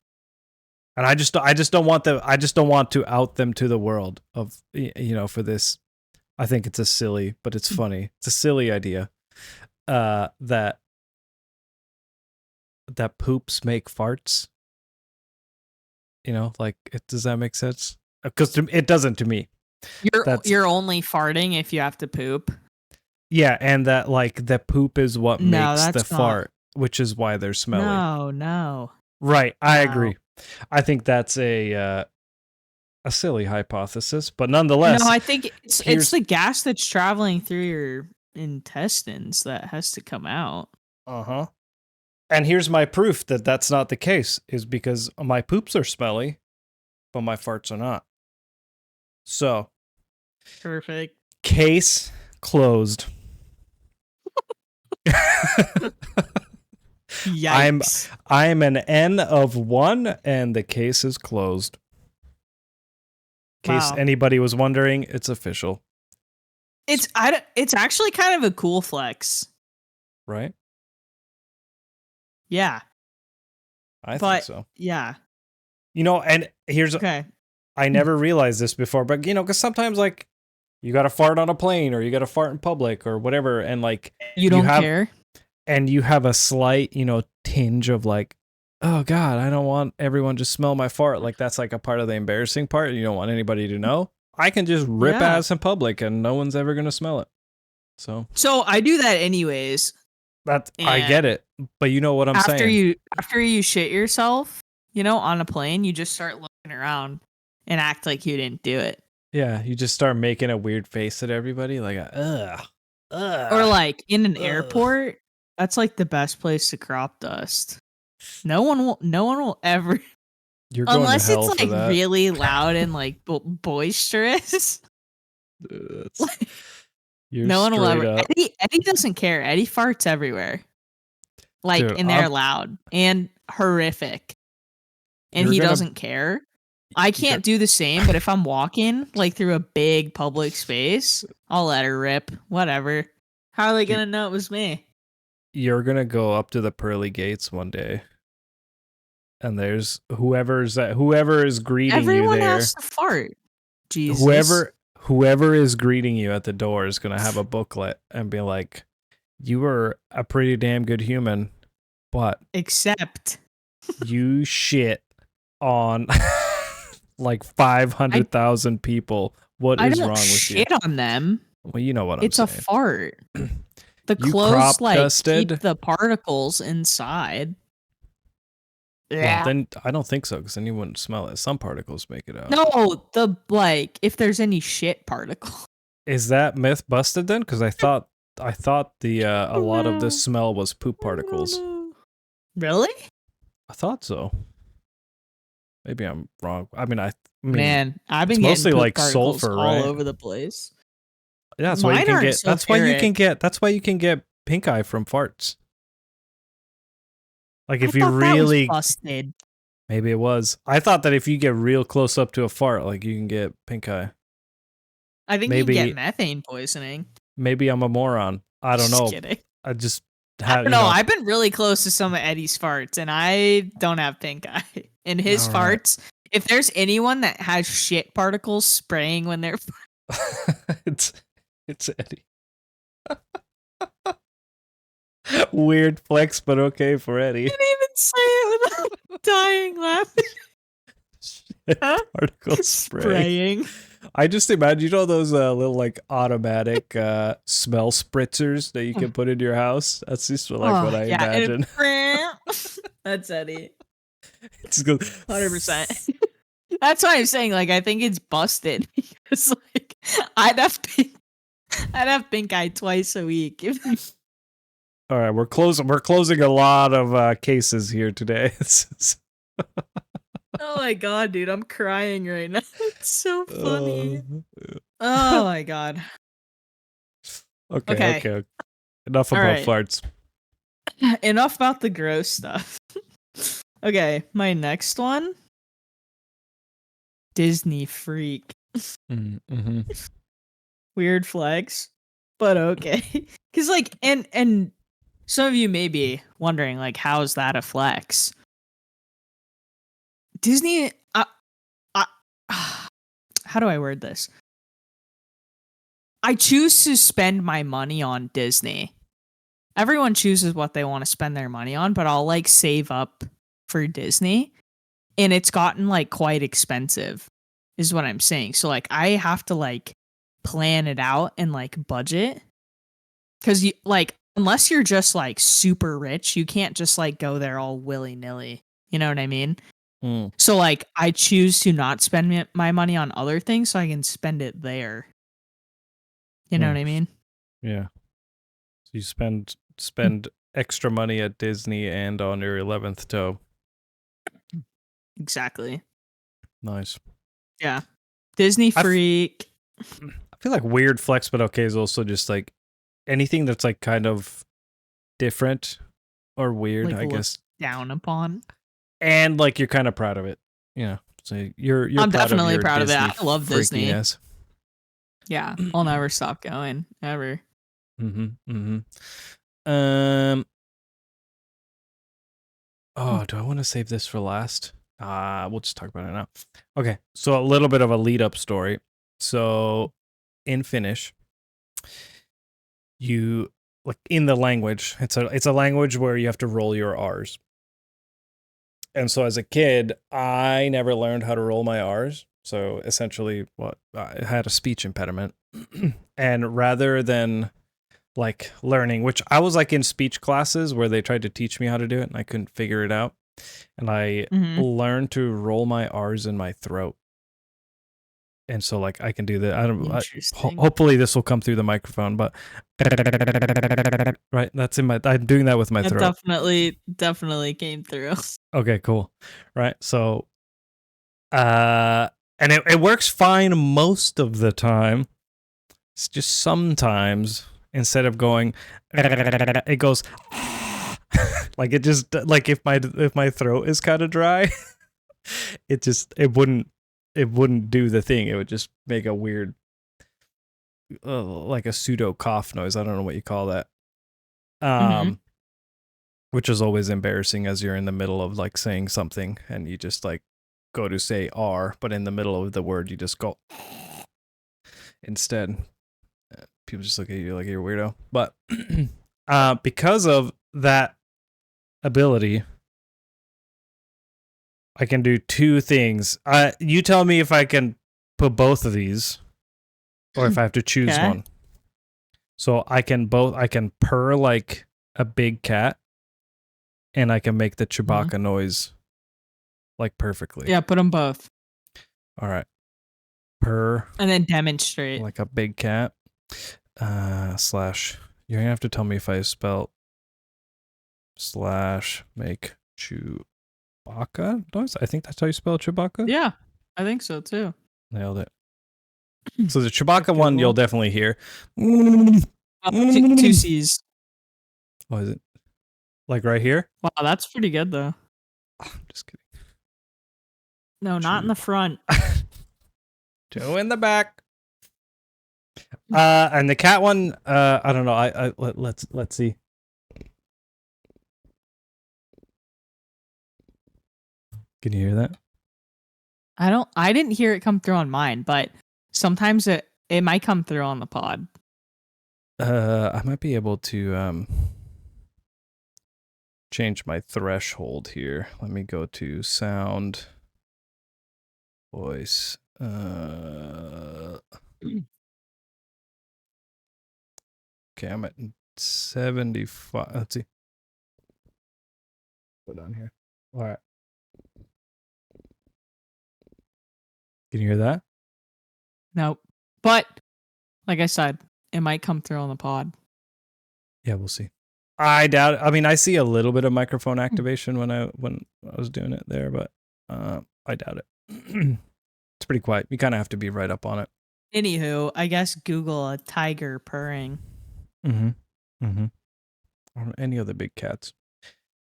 Speaker 1: and I just don't want to out them to the world of for this. I think it's but it's funny. It's a silly idea that poops make farts. Does that make sense? Because it doesn't to me.
Speaker 2: You're only farting if you have to poop.
Speaker 1: Yeah, and that the poop is what makes the fart, which is why they're smelly.
Speaker 2: No.
Speaker 1: Right, I agree. I think that's a silly hypothesis, but nonetheless.
Speaker 2: No, I think it's the gas that's traveling through your intestines that has to come out.
Speaker 1: Uh-huh. And here's my proof that that's not the case, is because my poops are smelly, but my farts are not. So.
Speaker 2: Perfect.
Speaker 1: Case closed.
Speaker 2: Yikes.
Speaker 1: I'm an N of 1, and the case is closed. case
Speaker 2: Wow.
Speaker 1: anybody was wondering, it's official,
Speaker 2: It's actually kind of a cool flex.
Speaker 1: right?
Speaker 2: Yeah.
Speaker 1: I think
Speaker 2: But
Speaker 1: so.
Speaker 2: yeah.
Speaker 1: And here's
Speaker 2: Okay.
Speaker 1: I never realized this before, but because sometimes like you got to fart on a plane or you got to fart in public or whatever, and like
Speaker 2: You don't care?
Speaker 1: you have a slight, tinge of like, oh God, I don't want everyone to smell my fart. Like that's like a part of the embarrassing part. You don't want anybody to know. I can just rip
Speaker 2: Yeah.
Speaker 1: ass in public and no one's ever gonna smell it. So
Speaker 2: I do that anyways.
Speaker 1: I get
Speaker 2: And
Speaker 1: it, but you know what I'm saying.
Speaker 2: after you shit yourself, on a plane, you just start looking around and act like you didn't do it.
Speaker 1: Yeah, you just start making a weird face at everybody, like ugh,
Speaker 2: Or
Speaker 1: ugh,
Speaker 2: like in an
Speaker 1: ugh.
Speaker 2: airport, that's like the best place to crop dust. No one will ever
Speaker 1: You're going to
Speaker 2: unless
Speaker 1: hell
Speaker 2: it's
Speaker 1: for
Speaker 2: like
Speaker 1: that.
Speaker 2: really loud and like boisterous.
Speaker 1: You're
Speaker 2: No one will
Speaker 1: straight
Speaker 2: ever.
Speaker 1: up.
Speaker 2: Eddie doesn't care. Eddie farts everywhere. Like,
Speaker 1: Dude,
Speaker 2: and they're loud and horrific. And
Speaker 1: You're
Speaker 2: he
Speaker 1: gonna-
Speaker 2: doesn't care. I can't do the same, but if I'm walking like through a big public space, I'll let her rip. Whatever. How are they gonna know it was me?
Speaker 1: You're gonna go up to the pearly gates one day, and there's whoever is greeting
Speaker 2: Everyone
Speaker 1: you there.
Speaker 2: has to fart. Jesus.
Speaker 1: Whoever is greeting you at the door is gonna have a booklet and be like, "You were a pretty damn good human, but
Speaker 2: Except
Speaker 1: you shit on like 500,000 people. What
Speaker 2: I
Speaker 1: is
Speaker 2: don't
Speaker 1: wrong with you?"
Speaker 2: shit on them.
Speaker 1: Well, you know what I'm
Speaker 2: It's
Speaker 1: saying.
Speaker 2: a fart. The
Speaker 1: You
Speaker 2: clothes
Speaker 1: crop
Speaker 2: like
Speaker 1: dusted?
Speaker 2: keep the particles inside.
Speaker 1: Well, then I don't think so, because then you wouldn't smell it. Some particles make it out.
Speaker 2: No, if there's any shit particle.
Speaker 1: Is that myth busted then? Because I thought the a lot of this smell was poop particles.
Speaker 2: Really?
Speaker 1: I thought so. Maybe I'm wrong. I mean,
Speaker 2: Man, I've been
Speaker 1: it's
Speaker 2: getting
Speaker 1: mostly
Speaker 2: poop
Speaker 1: like
Speaker 2: particles
Speaker 1: sulfur,
Speaker 2: all
Speaker 1: right?
Speaker 2: over the place.
Speaker 1: Yeah, that's why you
Speaker 2: Mine
Speaker 1: can
Speaker 2: aren't
Speaker 1: get. That's why you can
Speaker 2: sulfuric.
Speaker 1: get. That's why you can get pink eye from farts. Like if
Speaker 2: I
Speaker 1: you
Speaker 2: thought that was
Speaker 1: really,
Speaker 2: busted.
Speaker 1: maybe it was. I thought that if you get real close up to a fart, like you can get pink eye.
Speaker 2: I think
Speaker 1: Maybe-
Speaker 2: you get methane poisoning.
Speaker 1: Maybe I'm a moron. I don't
Speaker 2: Just
Speaker 1: know.
Speaker 2: kidding.
Speaker 1: I just
Speaker 2: I
Speaker 1: have.
Speaker 2: don't know. I've been really close to some of Eddie's farts, and I don't have pink eye. And his
Speaker 1: All right.
Speaker 2: farts, if there's anyone that has shit particles spraying when they're
Speaker 1: it's Eddie. Weird flex, but okay for Eddie.
Speaker 2: can't even say it without dying laughing.
Speaker 1: Shit,
Speaker 2: Huh?
Speaker 1: particle spray.
Speaker 2: Spraying.
Speaker 1: I just imagine, those little like automatic smell spritzers that you can put in your house. That's just like what I imagine.
Speaker 2: That's Eddie.
Speaker 1: It's good.
Speaker 2: 100%. That's why I'm saying, like, I think it's busted because, like, I'd have pink eye twice a week.
Speaker 1: All right, we're closing a lot of cases here today.
Speaker 2: Oh my god, dude, I'm crying right now. It's so funny. Oh my god.
Speaker 1: Okay. Enough
Speaker 2: All
Speaker 1: about
Speaker 2: right.
Speaker 1: farts.
Speaker 2: Enough about the gross stuff. Okay, my next one. Disney freak.
Speaker 1: Mm-hmm.
Speaker 2: Weird flex, but okay. Cause like, and some of you may be wondering, like, how is that a flex? Disney, how do I word this? I choose to spend my money on Disney. Everyone chooses what they want to spend their money on, but I'll like save up for Disney, and it's gotten like quite expensive, is what I'm saying. So like I have to like plan it out and like budget, because you like, unless you're just like super rich, you can't just like go there all willy-nilly. You know what I mean? So like I choose to not spend my money on other things so I can spend it there. You know what I mean?
Speaker 1: Yeah. So you spend extra money at Disney and on your 11th toe.
Speaker 2: Exactly.
Speaker 1: Nice.
Speaker 2: Yeah. Disney freak.
Speaker 1: I feel like weird flex, but okay, is also just like anything that's like kind of different or weird,
Speaker 2: Like,
Speaker 1: I guess.
Speaker 2: down upon.
Speaker 1: And like you're kind of proud of it. So you're
Speaker 2: I'm
Speaker 1: proud of
Speaker 2: definitely
Speaker 1: your
Speaker 2: proud of it.
Speaker 1: Disney
Speaker 2: I love Disney.
Speaker 1: freakiness.
Speaker 2: Yeah, I'll never stop going ever.
Speaker 1: Um. Oh, do I want to save this for last? We'll just talk about it now. Okay, so a little bit of a lead up story. So in Finnish, you like in the language, it's a language where you have to roll your R's. And so as a kid, I never learned how to roll my R's. So essentially, what I had a speech impediment. And rather than like learning, which I was like in speech classes where they tried to teach me how to do it and I couldn't figure it out. And I learned to roll my R's in my throat. And so like I can do that. Hopefully this will come through the microphone, but right, that's in my, I'm doing that with my throat.
Speaker 2: Definitely came through.
Speaker 1: Okay, cool. Right. So and it works fine most of the time. It's just sometimes instead of going it goes like it just like if my throat is kind of dry, it wouldn't do the thing. It would just make a weird like a pseudo cough noise. I don't know what you call that. Which is always embarrassing as you're in the middle of like saying something and you just like go to say R, but in the middle of the word you just go instead. People just look at you like you're a weirdo. But because of that ability, I can do two things. You tell me if I can put both of these or if I have to choose one. So I can purr like a big cat and I can make the Chewbacca noise like perfectly.
Speaker 2: Yeah, put them both.
Speaker 1: All right. Purr.
Speaker 2: And then demonstrate.
Speaker 1: Like a big cat. Slash. You're going to have to tell me if I spell slash make Chewbacca noise. I think that's how you spell Chewbacca.
Speaker 2: Yeah, I think so too.
Speaker 1: Nailed it. So the Chewbacca one you'll definitely hear.
Speaker 2: Two C's.
Speaker 1: What is it? Like right here?
Speaker 2: Wow, that's pretty good though.
Speaker 1: I'm just kidding.
Speaker 2: No, not in the front.
Speaker 1: Two in the back. And the cat one, I don't know. Let's see. Can you hear that?
Speaker 2: I didn't hear it come through on mine, but sometimes it might come through on the pod.
Speaker 1: I might be able to change my threshold here. Let me go to sound, voice. Okay, I'm at 75. Let's see. Put on here. All right. Can you hear that?
Speaker 2: Nope. But like I said, it might come through on the pod.
Speaker 1: Yeah, we'll see. I doubt it. I mean, I see a little bit of microphone activation when I was doing it there, but I doubt it. It's pretty quiet. You kind of have to be right up on it.
Speaker 2: Anywho, I guess Google a tiger purring.
Speaker 1: Or any other big cats.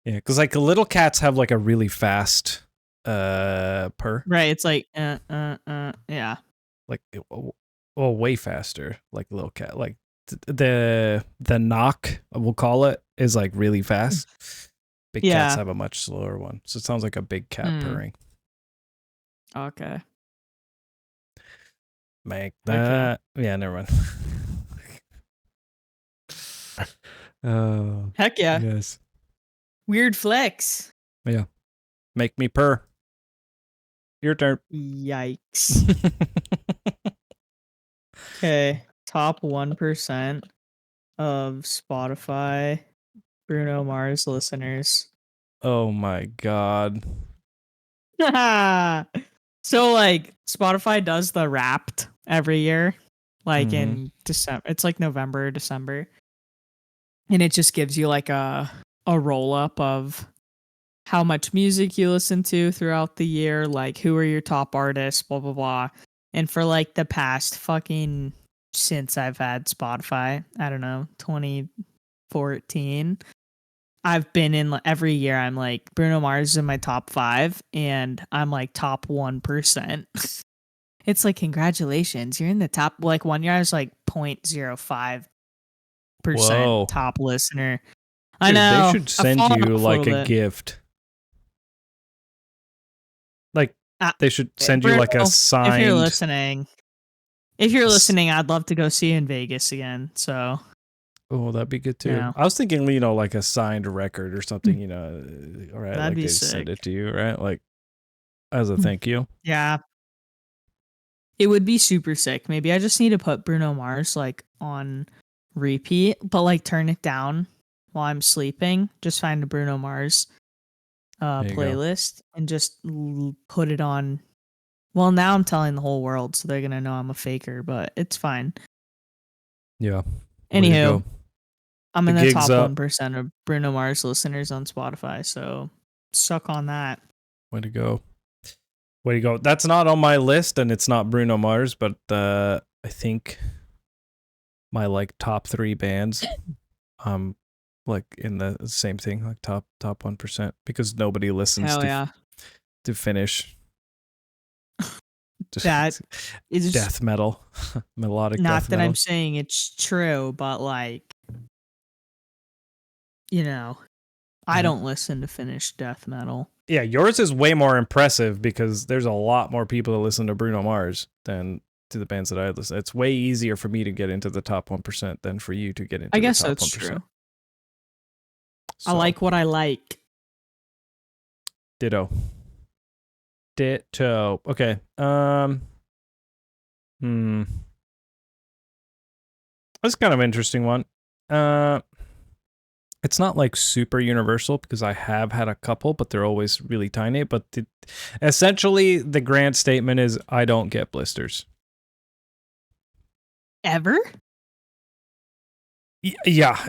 Speaker 1: Yeah, because like little cats have like a really fast purr.
Speaker 2: Right. It's like yeah.
Speaker 1: Like way faster. Like little cat. Like the knock, we'll call it, is like really fast. Big cats have a much slower one. So it sounds like a big cat purring.
Speaker 2: Okay.
Speaker 1: Make that. Okay. Yeah, never mind. Oh.
Speaker 2: Heck yeah.
Speaker 1: Yes.
Speaker 2: Weird flex.
Speaker 1: Yeah. Make me purr. Your turn.
Speaker 2: Yikes. Okay. Top 1% of Spotify Bruno Mars listeners.
Speaker 1: Oh my god.
Speaker 2: So like Spotify does the Wrapped every year, like in December. It's like November, December, and it just gives you like a roll up of how much music you listen to throughout the year, like who are your top artists, blah blah blah. And for like the past fucking since I've had Spotify, I don't know, 2014, I've been in every year. I'm like Bruno Mars is in my top 5, and I'm like top 1%. It's like congratulations, you're in the top. Like one year I was like 0.05%
Speaker 1: Whoa.
Speaker 2: top listener. I
Speaker 1: Dude, they
Speaker 2: know.
Speaker 1: should
Speaker 2: I've
Speaker 1: send
Speaker 2: fallen
Speaker 1: you
Speaker 2: off a
Speaker 1: like
Speaker 2: little
Speaker 1: a
Speaker 2: bit.
Speaker 1: gift. Like they should send you
Speaker 2: Bruno,
Speaker 1: like a
Speaker 2: if you're
Speaker 1: signed
Speaker 2: listening, I'd love to go see you in Vegas again. So,
Speaker 1: Oh, that'd be good
Speaker 2: you
Speaker 1: too.
Speaker 2: know,
Speaker 1: I was thinking, like a signed record or something, all right,
Speaker 2: that'd
Speaker 1: like
Speaker 2: be
Speaker 1: they just send
Speaker 2: sick.
Speaker 1: it to you, right? Like as a thank you.
Speaker 2: Yeah, it would be super sick. Maybe I just need to put Bruno Mars like on repeat, but like turn it down while I'm sleeping. Just find a Bruno Mars
Speaker 1: There you go.
Speaker 2: playlist and just put it on. Well, now I'm telling the whole world, so they're gonna know I'm a faker, but it's fine.
Speaker 1: Yeah. Way to
Speaker 2: Anywho,
Speaker 1: go.
Speaker 2: I'm
Speaker 1: The
Speaker 2: in the
Speaker 1: gig's
Speaker 2: top
Speaker 1: up.
Speaker 2: 1% of Bruno Mars listeners on Spotify, so suck on that.
Speaker 1: Way to go. Way to go. That's not on my list and it's not Bruno Mars, but I think my like top 3 bands like in the same thing, like top 1% because nobody listens
Speaker 2: Hell yeah.
Speaker 1: to finish
Speaker 2: That is
Speaker 1: death metal, melodic
Speaker 2: not
Speaker 1: death
Speaker 2: that
Speaker 1: metal.
Speaker 2: I'm saying it's true, but like, I don't listen to finished death metal.
Speaker 1: Yeah, yours is way more impressive because there's a lot more people that listen to Bruno Mars than to the bands that I listen. It's way easier for me to get into the top 1% than for you to get into
Speaker 2: I
Speaker 1: the
Speaker 2: guess
Speaker 1: top
Speaker 2: that's
Speaker 1: 1%.
Speaker 2: true.
Speaker 1: So,
Speaker 2: I like what I like.
Speaker 1: Ditto. Okay. That's kind of an interesting one. It's not like super universal because I have had a couple, but they're always really tiny. But essentially, the grand statement is I don't get blisters.
Speaker 2: Ever?
Speaker 1: Yeah,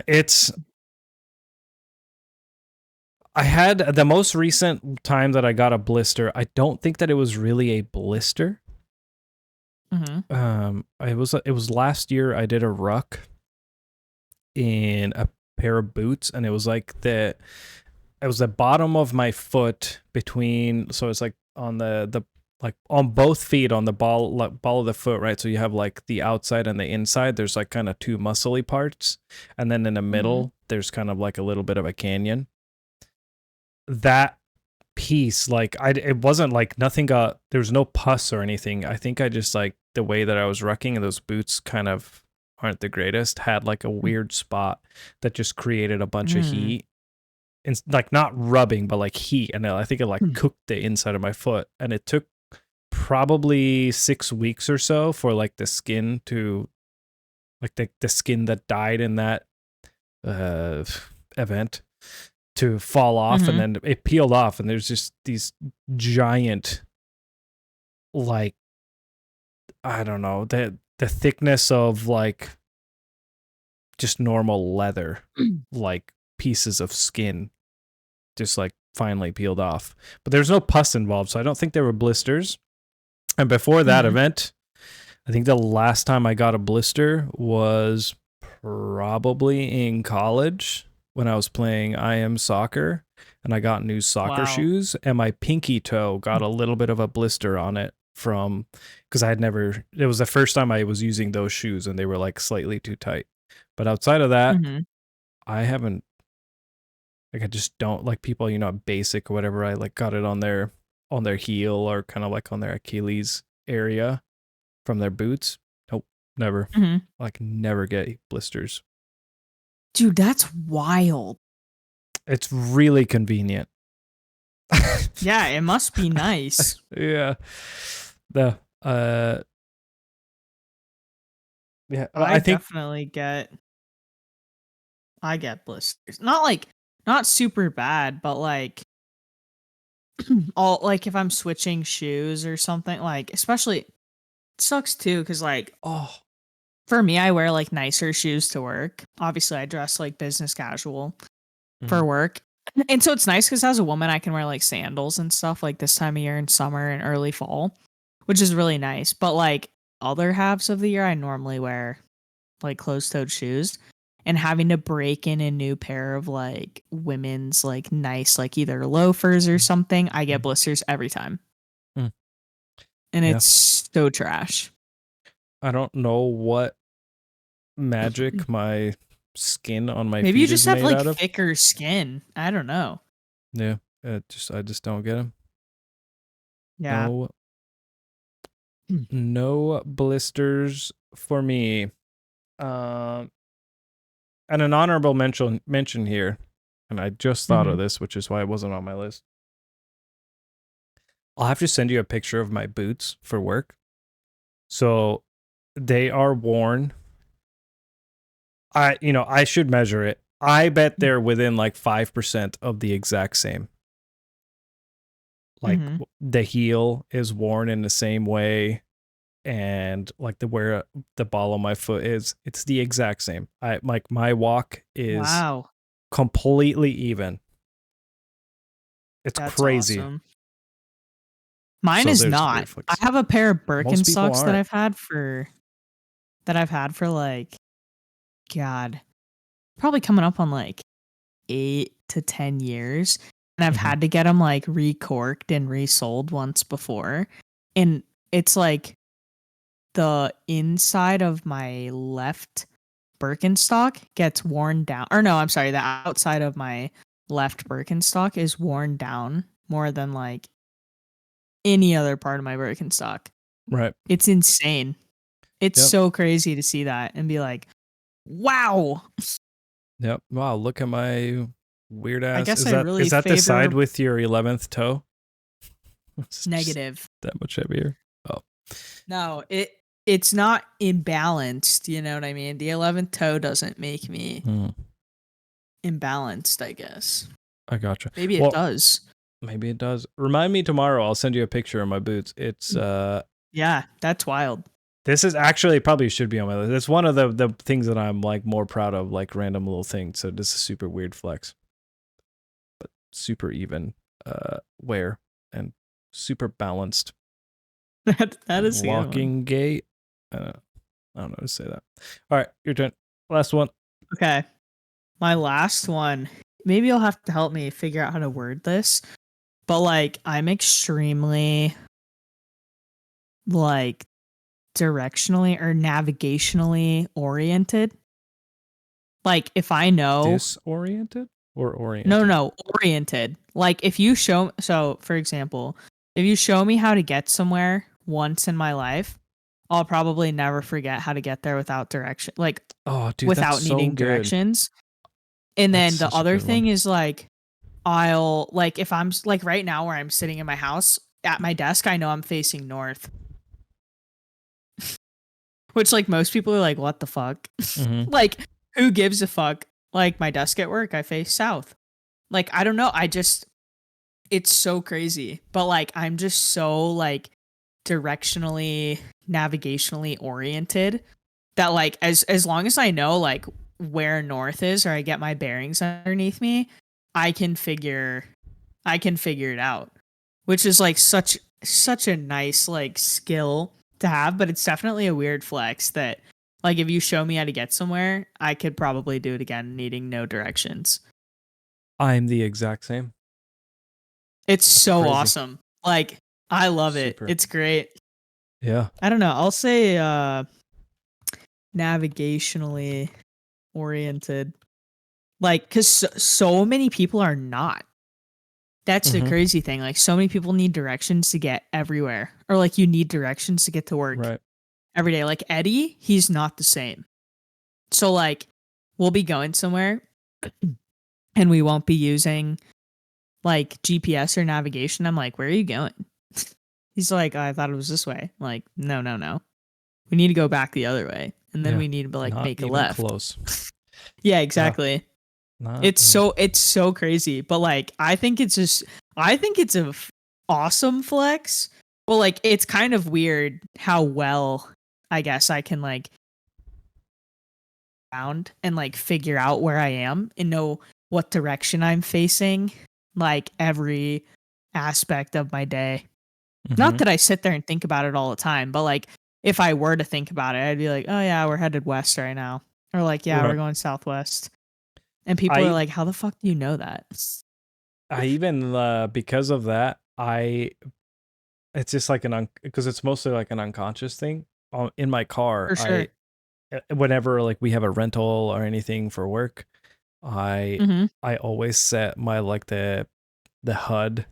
Speaker 1: I had the most recent time that I got a blister. I don't think that it was really a blister.
Speaker 2: Mm-hmm.
Speaker 1: It was last year. I did a ruck in a pair of boots, and it was the bottom of my foot between. So it's like on the like on both feet on the ball of the foot, right? So you have like the outside and the inside. There's like kind of two muscly parts, and then in the middle there's kind of like a little bit of a canyon. That piece, it wasn't like nothing got. There was no pus or anything. I think I just like the way that I was rucking, and those boots kind of aren't the greatest. Had like a weird spot that just created a bunch of heat. And like not rubbing, but like heat, and I think it like cooked the inside of my foot, and it took probably 6 weeks or so for like the skin to like the skin that died in that event to fall off, and then it peeled off, and there's just these giant, like, I don't know, the thickness of like just normal leather, like pieces of skin just like finally peeled off. But there's no pus involved, so I don't think there were blisters. And before that event, I think the last time I got a blister was probably in college when I was playing IM soccer, and I got new soccer shoes, and my pinky toe got a little bit of a blister on it from because it was the first time I was using those shoes, and they were like slightly too tight. But outside of that, I haven't. Like I just don't like people, basic or whatever. I like got it on their heel or kind of like on their Achilles area from their boots. Nope, never. Like never get blisters.
Speaker 2: Dude, that's wild.
Speaker 1: It's really convenient.
Speaker 2: Yeah, it must be nice.
Speaker 1: Yeah. Yeah,
Speaker 2: I think I get blisters. Not super bad, but like all like if I'm switching shoes or something, like especially it sucks too cuz like for me I wear like nicer shoes to work. Obviously I dress like business casual for work. And so it's nice cuz as a woman I can wear like sandals and stuff like this time of year in summer and early fall, which is really nice. But like other halves of the year I normally wear like closed-toed shoes. and having to break in a new pair of like women's like nice like either loafers or something, I get blisters every time.
Speaker 1: Mm.
Speaker 2: And
Speaker 1: Yeah.
Speaker 2: it's so trash.
Speaker 1: I don't know what magic my skin on my
Speaker 2: Maybe you
Speaker 1: feet
Speaker 2: just
Speaker 1: is
Speaker 2: have
Speaker 1: made
Speaker 2: like
Speaker 1: out of.
Speaker 2: thicker skin. I don't know.
Speaker 1: Yeah, I just don't get them.
Speaker 2: Yeah.
Speaker 1: No blisters for me. And an honorable mention here, and I just thought of this, which is why it wasn't on my list. I'll have to send you a picture of my boots for work. So they are worn. I should measure it. I bet they're within like 5% of the exact same. Like the heel is worn in the same way, and like where the ball of my foot is, it's the exact same. I like my walk is completely even. It's
Speaker 2: That's
Speaker 1: crazy.
Speaker 2: awesome. Mine
Speaker 1: So
Speaker 2: is
Speaker 1: there's
Speaker 2: not.
Speaker 1: weird
Speaker 2: I
Speaker 1: flex.
Speaker 2: have a pair of
Speaker 1: Most people
Speaker 2: Birkenstocks
Speaker 1: aren't.
Speaker 2: that I've had for like, God, probably coming up on like 8 to 10 years. And I've had to get them like recorked and resold once before. And it's like the inside of my left Birkenstock gets worn down. Or no, I'm sorry, the outside of my left Birkenstock is worn down more than like any other part of my Birkenstock.
Speaker 1: Right.
Speaker 2: It's insane. It's so crazy to see that and be like, wow.
Speaker 1: Yep. Wow, look at my weird ass.
Speaker 2: I guess
Speaker 1: Is that the side with your 11th toe?
Speaker 2: Negative.
Speaker 1: That much heavier. Oh.
Speaker 2: No, it's not imbalanced, you know what I mean? The 11th toe doesn't make me imbalanced, I guess.
Speaker 1: I gotcha.
Speaker 2: Maybe it does.
Speaker 1: Maybe it does. Remind me tomorrow. I'll send you a picture of my boots. It's
Speaker 2: yeah, that's wild.
Speaker 1: This is actually probably should be on my list. It's one of the things that I'm like more proud of, like random little things. So this is super weird flex, but super even wear and super balanced.
Speaker 2: That is
Speaker 1: walking gait. I don't know how to say that. All right, your turn. Last one.
Speaker 2: Okay, my last one. Maybe you'll have to help me figure out how to word this, but like I'm extremely like directionally or navigationally oriented. Like if I know
Speaker 1: disoriented or oriented?
Speaker 2: No, oriented. Like if you show for example, if you show me how to get somewhere once in my life, I'll probably never forget how to get there without direction. Like without needing directions. And then the other thing is like I'll like if I'm like right now where I'm sitting in my house at my desk, I know I'm facing north. Which like most people are like, what the fuck? Like who gives a fuck? Like my desk at work, I face south. Like I don't know, it's so crazy. But like I'm just so like directionally, navigationally oriented that like as long as I know like where north is or I get my bearings underneath me, I can figure it out. Which is like such a nice like skill to have, but it's definitely a weird flex that like if you show me how to get somewhere, I could probably do it again needing no directions.
Speaker 1: I'm the exact same.
Speaker 2: It's so awesome. Like I love it. It's great.
Speaker 1: Yeah.
Speaker 2: I don't know. I'll say navigationally oriented. Like cuz so many people are not. That's the crazy thing. Like so many people need directions to get everywhere or like you need directions to get to work every day. Like Eddie, he's not the same. So like we'll be going somewhere and we won't be using like GPS or navigation. I'm like, where are you going? He's like, I thought it was this way. I'm like, no. We need to go back the other way. And then we need to like make a left.
Speaker 1: Close.
Speaker 2: Yeah, exactly. It's so crazy. But like I think it's a awesome flex. Well, like it's kind of weird how well I guess I can like around and like figure out where I am and know what direction I'm facing like every aspect of my day. Not that I sit there and think about it all the time, but like if I were to think about it, I'd be like, oh yeah, we're headed west right now. Or like, yeah, we're
Speaker 1: Right.
Speaker 2: going southwest. And people are
Speaker 1: I
Speaker 2: like, how the fuck do you know that?
Speaker 1: I even because of that, it's just like because it's mostly like an unconscious thing. In my car,
Speaker 2: For sure.
Speaker 1: whenever like we have a rental or anything for work, I
Speaker 2: Mm-hmm.
Speaker 1: I always set my like the HUD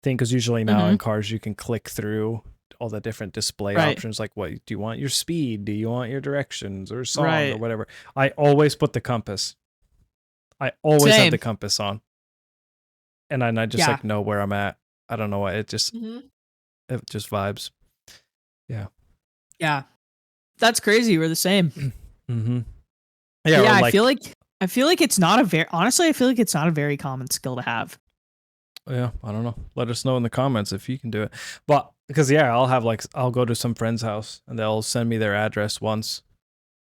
Speaker 1: thing, because usually now
Speaker 2: Mm-hmm.
Speaker 1: in cars you can click through all the different display
Speaker 2: Right.
Speaker 1: options, like what do you want, your speed, do you want your directions or song or
Speaker 2: Right.
Speaker 1: whatever. I always put the compass. I always have the
Speaker 2: Same.
Speaker 1: compass on, and I just
Speaker 2: Yeah.
Speaker 1: like know where I'm at. I don't know why,
Speaker 2: Mm-hmm.
Speaker 1: it just vibes. Yeah.
Speaker 2: Yeah. That's crazy. We're the same.
Speaker 1: Mm-hmm. Yeah,
Speaker 2: But
Speaker 1: or
Speaker 2: yeah,
Speaker 1: like,
Speaker 2: I feel like it's not a very honestly, I feel like it's not a very common skill to have.
Speaker 1: yeah, I don't know. Let us know in the comments if you can do it. But because yeah, I'll go to some friend's house and they'll send me their address once,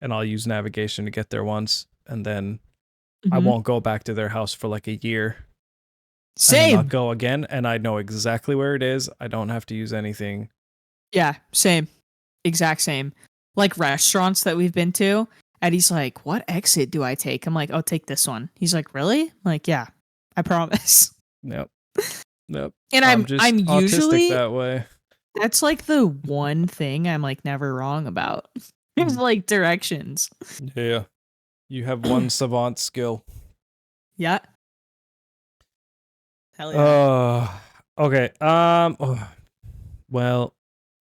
Speaker 1: and I'll use navigation to get there once, and then I
Speaker 2: Mm-hmm.
Speaker 1: won't go back to their house for like a year, and then I'll
Speaker 2: Same.
Speaker 1: go again, and I know exactly where it is. I don't have to use anything.
Speaker 2: Yeah, same. Exact same. Like restaurants that we've been to, Eddie's like, "What exit do I take?" I'm like, "Oh, take this one." He's like, "Really?" I'm like, "Yeah, I promise."
Speaker 1: Nope. Nope.
Speaker 2: And
Speaker 1: I'm
Speaker 2: I'm
Speaker 1: just autistic
Speaker 2: usually
Speaker 1: that way.
Speaker 2: that's like the one thing I'm like never wrong about. It's
Speaker 1: Mm.
Speaker 2: like directions.
Speaker 1: Yeah. You have one savant skill.
Speaker 2: Yeah. Hell yeah.
Speaker 1: Uh okay. Well,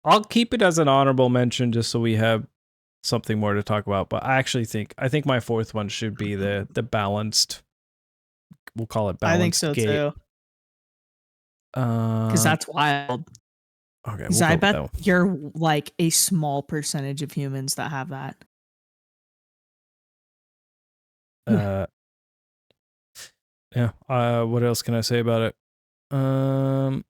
Speaker 1: I'll keep it as an honorable mention just so we have something more to talk about. But I think my fourth one should be the balanced. We'll call it
Speaker 2: I think
Speaker 1: balanced
Speaker 2: so
Speaker 1: gate.
Speaker 2: too. Because
Speaker 1: Um.
Speaker 2: that's wild.
Speaker 1: Okay,
Speaker 2: Because
Speaker 1: we'll
Speaker 2: I
Speaker 1: go with
Speaker 2: bet
Speaker 1: that one.
Speaker 2: you're like a small percentage of humans that have that.
Speaker 1: Uh. Yeah. What else can I say about it? Um.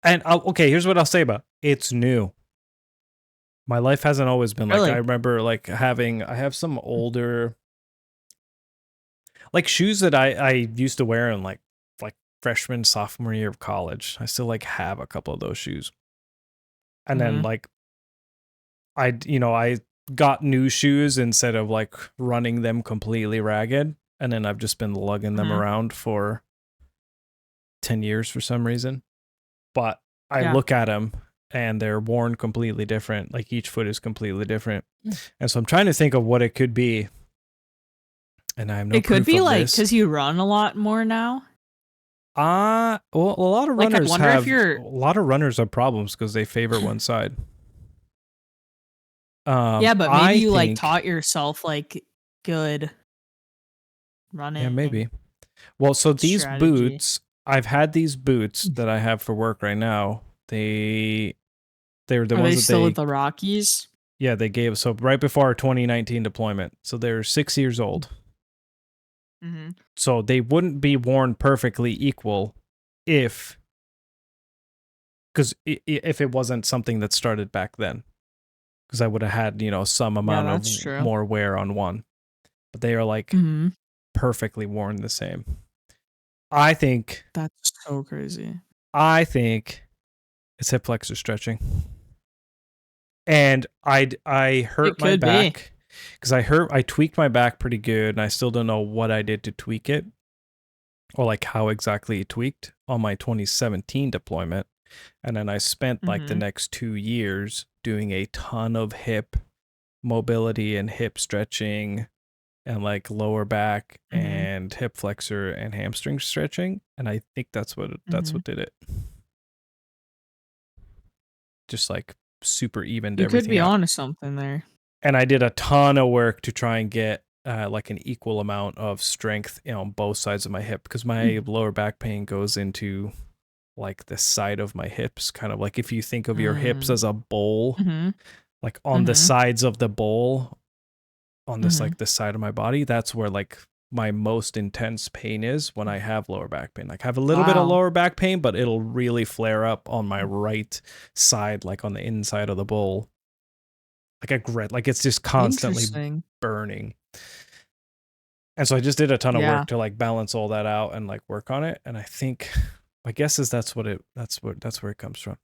Speaker 1: And okay, here's what I'll say about it. It's new. My life hasn't always been like. I
Speaker 2: Really?
Speaker 1: remember like I have some older like shoes that I used to wear in like freshman sophomore year of college. I still like have a couple of those shoes. And then
Speaker 2: Mm-hmm.
Speaker 1: like I got new shoes instead of like running them completely ragged, and then I've just been lugging them
Speaker 2: Mm-hmm.
Speaker 1: around for 10 years for some reason. But I
Speaker 2: Yeah.
Speaker 1: look at them and they're worn completely different. Like each foot is completely different.
Speaker 2: Mm.
Speaker 1: And so I'm trying to think of what it could be, and I have no
Speaker 2: It could
Speaker 1: proof
Speaker 2: be
Speaker 1: of
Speaker 2: like
Speaker 1: this.
Speaker 2: because you run a lot more now.
Speaker 1: Well, a lot of
Speaker 2: Like, I
Speaker 1: runners
Speaker 2: wonder if
Speaker 1: have
Speaker 2: you're.
Speaker 1: problems because they favor one side.
Speaker 2: Yeah, but maybe
Speaker 1: I
Speaker 2: you like
Speaker 1: think,
Speaker 2: taught yourself like good
Speaker 1: yeah,
Speaker 2: running
Speaker 1: maybe. Well, so these
Speaker 2: strategy.
Speaker 1: boots, I've had these boots that I have for work right now. They're the
Speaker 2: Are
Speaker 1: ones
Speaker 2: they
Speaker 1: that
Speaker 2: still at the Rockies?
Speaker 1: they gave, so right before our 2019 deployment. So they're 6 years old.
Speaker 2: Mm-hmm.
Speaker 1: So they wouldn't be worn perfectly equal if because if it wasn't something that started back then, because I would have had some
Speaker 2: Yeah,
Speaker 1: amount
Speaker 2: that's
Speaker 1: of
Speaker 2: true.
Speaker 1: more wear on one, but they are like
Speaker 2: Mm-hmm.
Speaker 1: perfectly worn the same. I think
Speaker 2: That's so crazy.
Speaker 1: I think it's hip flexor stretching. And I hurt
Speaker 2: It
Speaker 1: my
Speaker 2: could be.
Speaker 1: back because I tweaked my back pretty good, and I still don't know what I did to tweak it, or like how exactly it tweaked on my 2017 deployment. And then I spent like the
Speaker 2: Mm-hmm.
Speaker 1: next 2 years doing a ton of hip mobility and hip stretching and like lower back
Speaker 2: Mm-hmm.
Speaker 1: and hip flexor and hamstring stretching, and I think that's
Speaker 2: Mm-hmm.
Speaker 1: what did it. Just like super evened
Speaker 2: You could
Speaker 1: everything
Speaker 2: be
Speaker 1: out.
Speaker 2: onto something there.
Speaker 1: And I did a ton of work to try and get like an equal amount of strength on both sides of my hip, because my lower back pain goes into like the side of my hips, kind of like if you think of your hips
Speaker 2: Mm.
Speaker 1: as a bowl,
Speaker 2: Mm-hmm.
Speaker 1: like on the
Speaker 2: Mm-hmm.
Speaker 1: sides of the bowl, on this
Speaker 2: Mm-hmm.
Speaker 1: like this side of my body, that's where like my most intense pain is when I have lower back pain. Like I have a little bit of
Speaker 2: Wow.
Speaker 1: lower back pain, but it'll really flare up on my right side, like on the inside of the bowl, like a grit, like it's just constantly
Speaker 2: Interesting.
Speaker 1: burning. And so I just did a ton of
Speaker 2: Yeah.
Speaker 1: work to like balance all that out and like work on it. And I think my guess is that's where it comes from.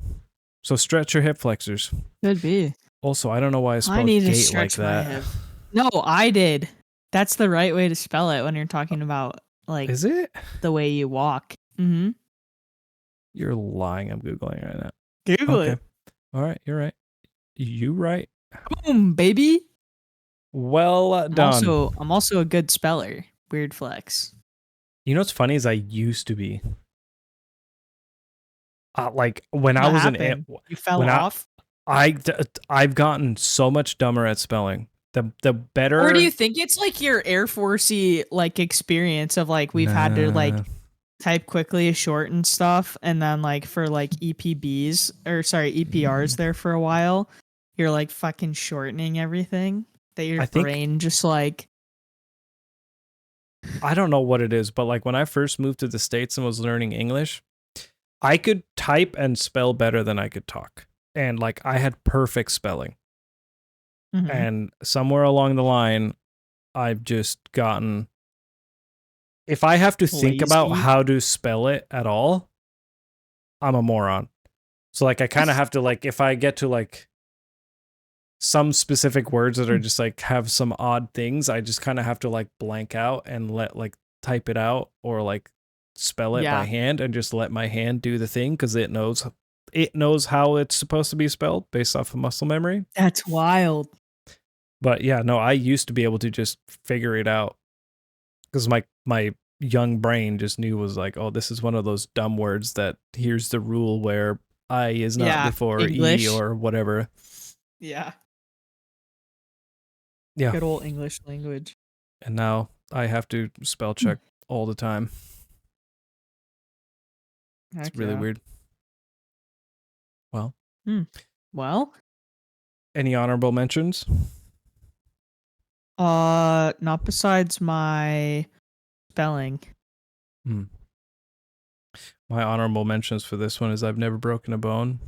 Speaker 1: So stretch your hip flexors.
Speaker 2: Could be.
Speaker 1: Also, I don't know why I
Speaker 2: I
Speaker 1: spelled
Speaker 2: need to
Speaker 1: gate
Speaker 2: stretch
Speaker 1: like
Speaker 2: my
Speaker 1: that.
Speaker 2: hip. No, I did. That's the right way to spell it when you're talking about like
Speaker 1: Is it?
Speaker 2: the way you walk. Mm-hmm.
Speaker 1: You're lying. I'm Googling right now.
Speaker 2: Google
Speaker 1: Okay.
Speaker 2: it.
Speaker 1: All right. You're right. You right.
Speaker 2: Boom, baby.
Speaker 1: Well done.
Speaker 2: I'm also a good speller. Weird flex.
Speaker 1: You know what's funny is I used to be. Like when I
Speaker 2: What
Speaker 1: was
Speaker 2: happened? You fell
Speaker 1: when
Speaker 2: off?
Speaker 1: I've gotten so much dumber at spelling. The
Speaker 2: Or do you
Speaker 1: better.
Speaker 2: think it's like your Air Forcey like experience of like we've had to like
Speaker 1: Nah.
Speaker 2: type quickly, shorten stuff, and then like for like EPRs there for a while, you're like fucking shortening everything that your
Speaker 1: I think
Speaker 2: brain just like
Speaker 1: I don't know what it is, but like when I first moved to the States and was learning English, I could type and spell better than I could talk. And like I had perfect spelling.
Speaker 2: Mhm.
Speaker 1: And somewhere along the line, I've just gotten, if I have to think about
Speaker 2: lazy.
Speaker 1: how to spell it at all, I'm a moron. So like I kind of have to like, if I get to like some specific words that are just like have some odd things, I just kind of have to like blank out and let like type it out or like spell it by
Speaker 2: Yeah,
Speaker 1: hand and just let my hand do the thing because it knows how it's supposed to be spelled based off of muscle memory.
Speaker 2: that's wild.
Speaker 1: But yeah, no, I used to be able to just figure it out because my young brain just knew was like, oh, this is one of those dumb words that here's the rule where I is not
Speaker 2: Yeah,
Speaker 1: before E
Speaker 2: English.
Speaker 1: or whatever.
Speaker 2: Yeah,
Speaker 1: Yeah.
Speaker 2: good old English language.
Speaker 1: And now I have to spell check all the time. It's
Speaker 2: Heck
Speaker 1: really
Speaker 2: yeah.
Speaker 1: weird. Well,
Speaker 2: Well,
Speaker 1: any honorable mentions?
Speaker 2: not besides my spelling.
Speaker 1: My honorable mentions for this one is I've never broken a bone.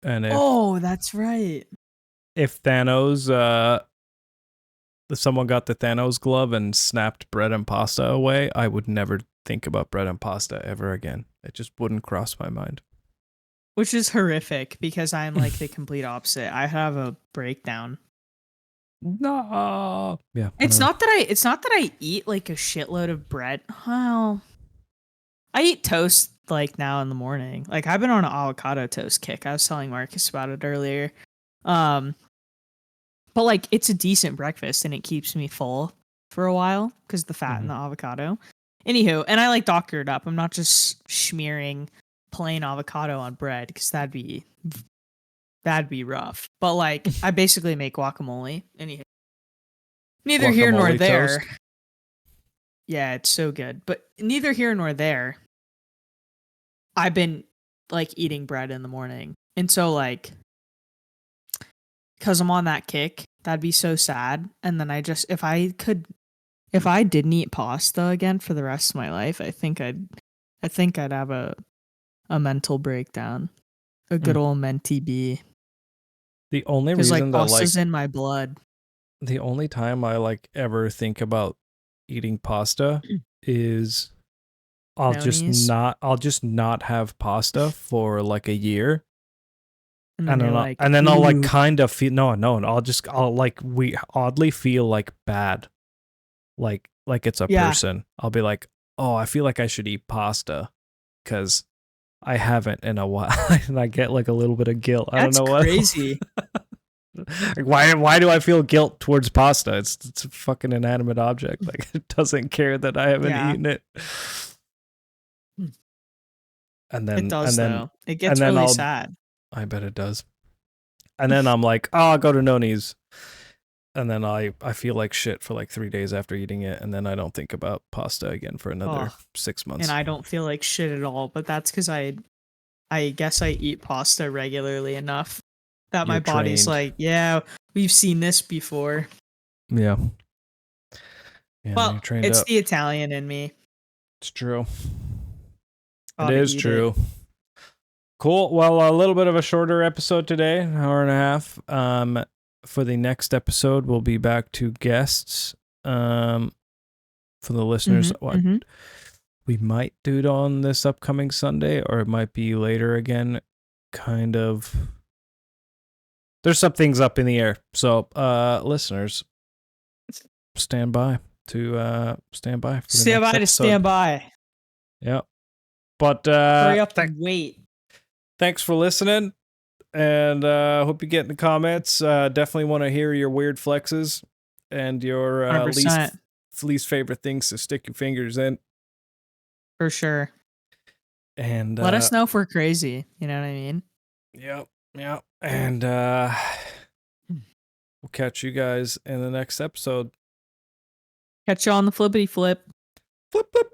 Speaker 1: And
Speaker 2: Oh, that's right.
Speaker 1: if Thanos if someone got the Thanos glove and snapped bread and pasta away, I would never think about bread and pasta ever again. It just wouldn't cross my mind.
Speaker 2: Which is horrific because I'm like the complete opposite. I have a breakdown.
Speaker 1: No. Yeah.
Speaker 2: It's not that I eat like a shitload of bread. Well, I eat toast like now in the morning. Like I've been on an avocado toast kick. I was telling Marcus about it earlier. Um, but like it's a decent breakfast and it keeps me full for a while because the fat in the avocado. Anywho, and I like doctor it up. I'm not just smearing plain avocado on bread because that'd be rough. But like I basically make guacamole. Anywho, neither here nor
Speaker 1: Guacamole
Speaker 2: there.
Speaker 1: toast.
Speaker 2: Yeah, it's so good. But neither here nor there. I've been like eating bread in the morning. And so like cuz I'm on that kick, that'd be so sad. And then if I didn't eat pasta again for the rest of my life, I think I'd have a mental breakdown. A good old menti B.
Speaker 1: The only
Speaker 2: Cuz like
Speaker 1: reason that like
Speaker 2: pasta's in my blood.
Speaker 1: the only time I like ever think about eating pasta is
Speaker 2: Nonies.
Speaker 1: I'll just not have pasta for like a year.
Speaker 2: And then you're like,
Speaker 1: And then I'll like
Speaker 2: ooh.
Speaker 1: kind of feel I'll like we oddly feel like bad. Like it's a
Speaker 2: Yeah.
Speaker 1: person. I'll be like, "Oh, I feel like I should eat pasta cuz I haven't in a while." And I get like a little bit of guilt. I don't
Speaker 2: That's
Speaker 1: know what.
Speaker 2: crazy.
Speaker 1: Like, why do I feel guilt towards pasta? It's a fucking inanimate object. Like it doesn't care that I haven't
Speaker 2: Yeah.
Speaker 1: eaten it. And
Speaker 2: It
Speaker 1: then
Speaker 2: does though. It
Speaker 1: and
Speaker 2: gets
Speaker 1: then
Speaker 2: really sad.
Speaker 1: I bet it does. And then I'm like, oh, I'll go to Noni's. And then I feel like shit for like 3 days after eating it, and then I don't think about pasta again for another
Speaker 2: Oh,
Speaker 1: 6 months.
Speaker 2: and I don't feel like shit at all, but that's because I guess I eat pasta regularly enough that my
Speaker 1: You're
Speaker 2: body's
Speaker 1: trained.
Speaker 2: like, yeah, we've seen this before.
Speaker 1: Yeah. Yeah,
Speaker 2: Well,
Speaker 1: you're trained
Speaker 2: it's
Speaker 1: up.
Speaker 2: the Italian in me.
Speaker 1: It's true.
Speaker 2: Gotta
Speaker 1: It is
Speaker 2: eat
Speaker 1: true. Cool. Well, a little bit of a shorter episode today, an hour and a half. For the next episode, we'll be back to guests. For the listeners, we might do it on this upcoming Sunday, or it might be later again. kind of there's some things up in the air. So listeners, stand by for the
Speaker 2: Stand
Speaker 1: next
Speaker 2: by to
Speaker 1: episode.
Speaker 2: stand by.
Speaker 1: Yeah. But
Speaker 2: Hurry up and wait.
Speaker 1: Thanks for listening. And hope you get in the comments. Definitely want to hear your weird flexes and your
Speaker 2: 100%.
Speaker 1: least favorite things to stick your fingers in.
Speaker 2: For sure.
Speaker 1: And
Speaker 2: let us know if we're crazy. You know what I mean?
Speaker 1: Yep. And we'll catch you guys in the next episode.
Speaker 2: Catch you on the flippity flip.
Speaker 1: Flip, flip.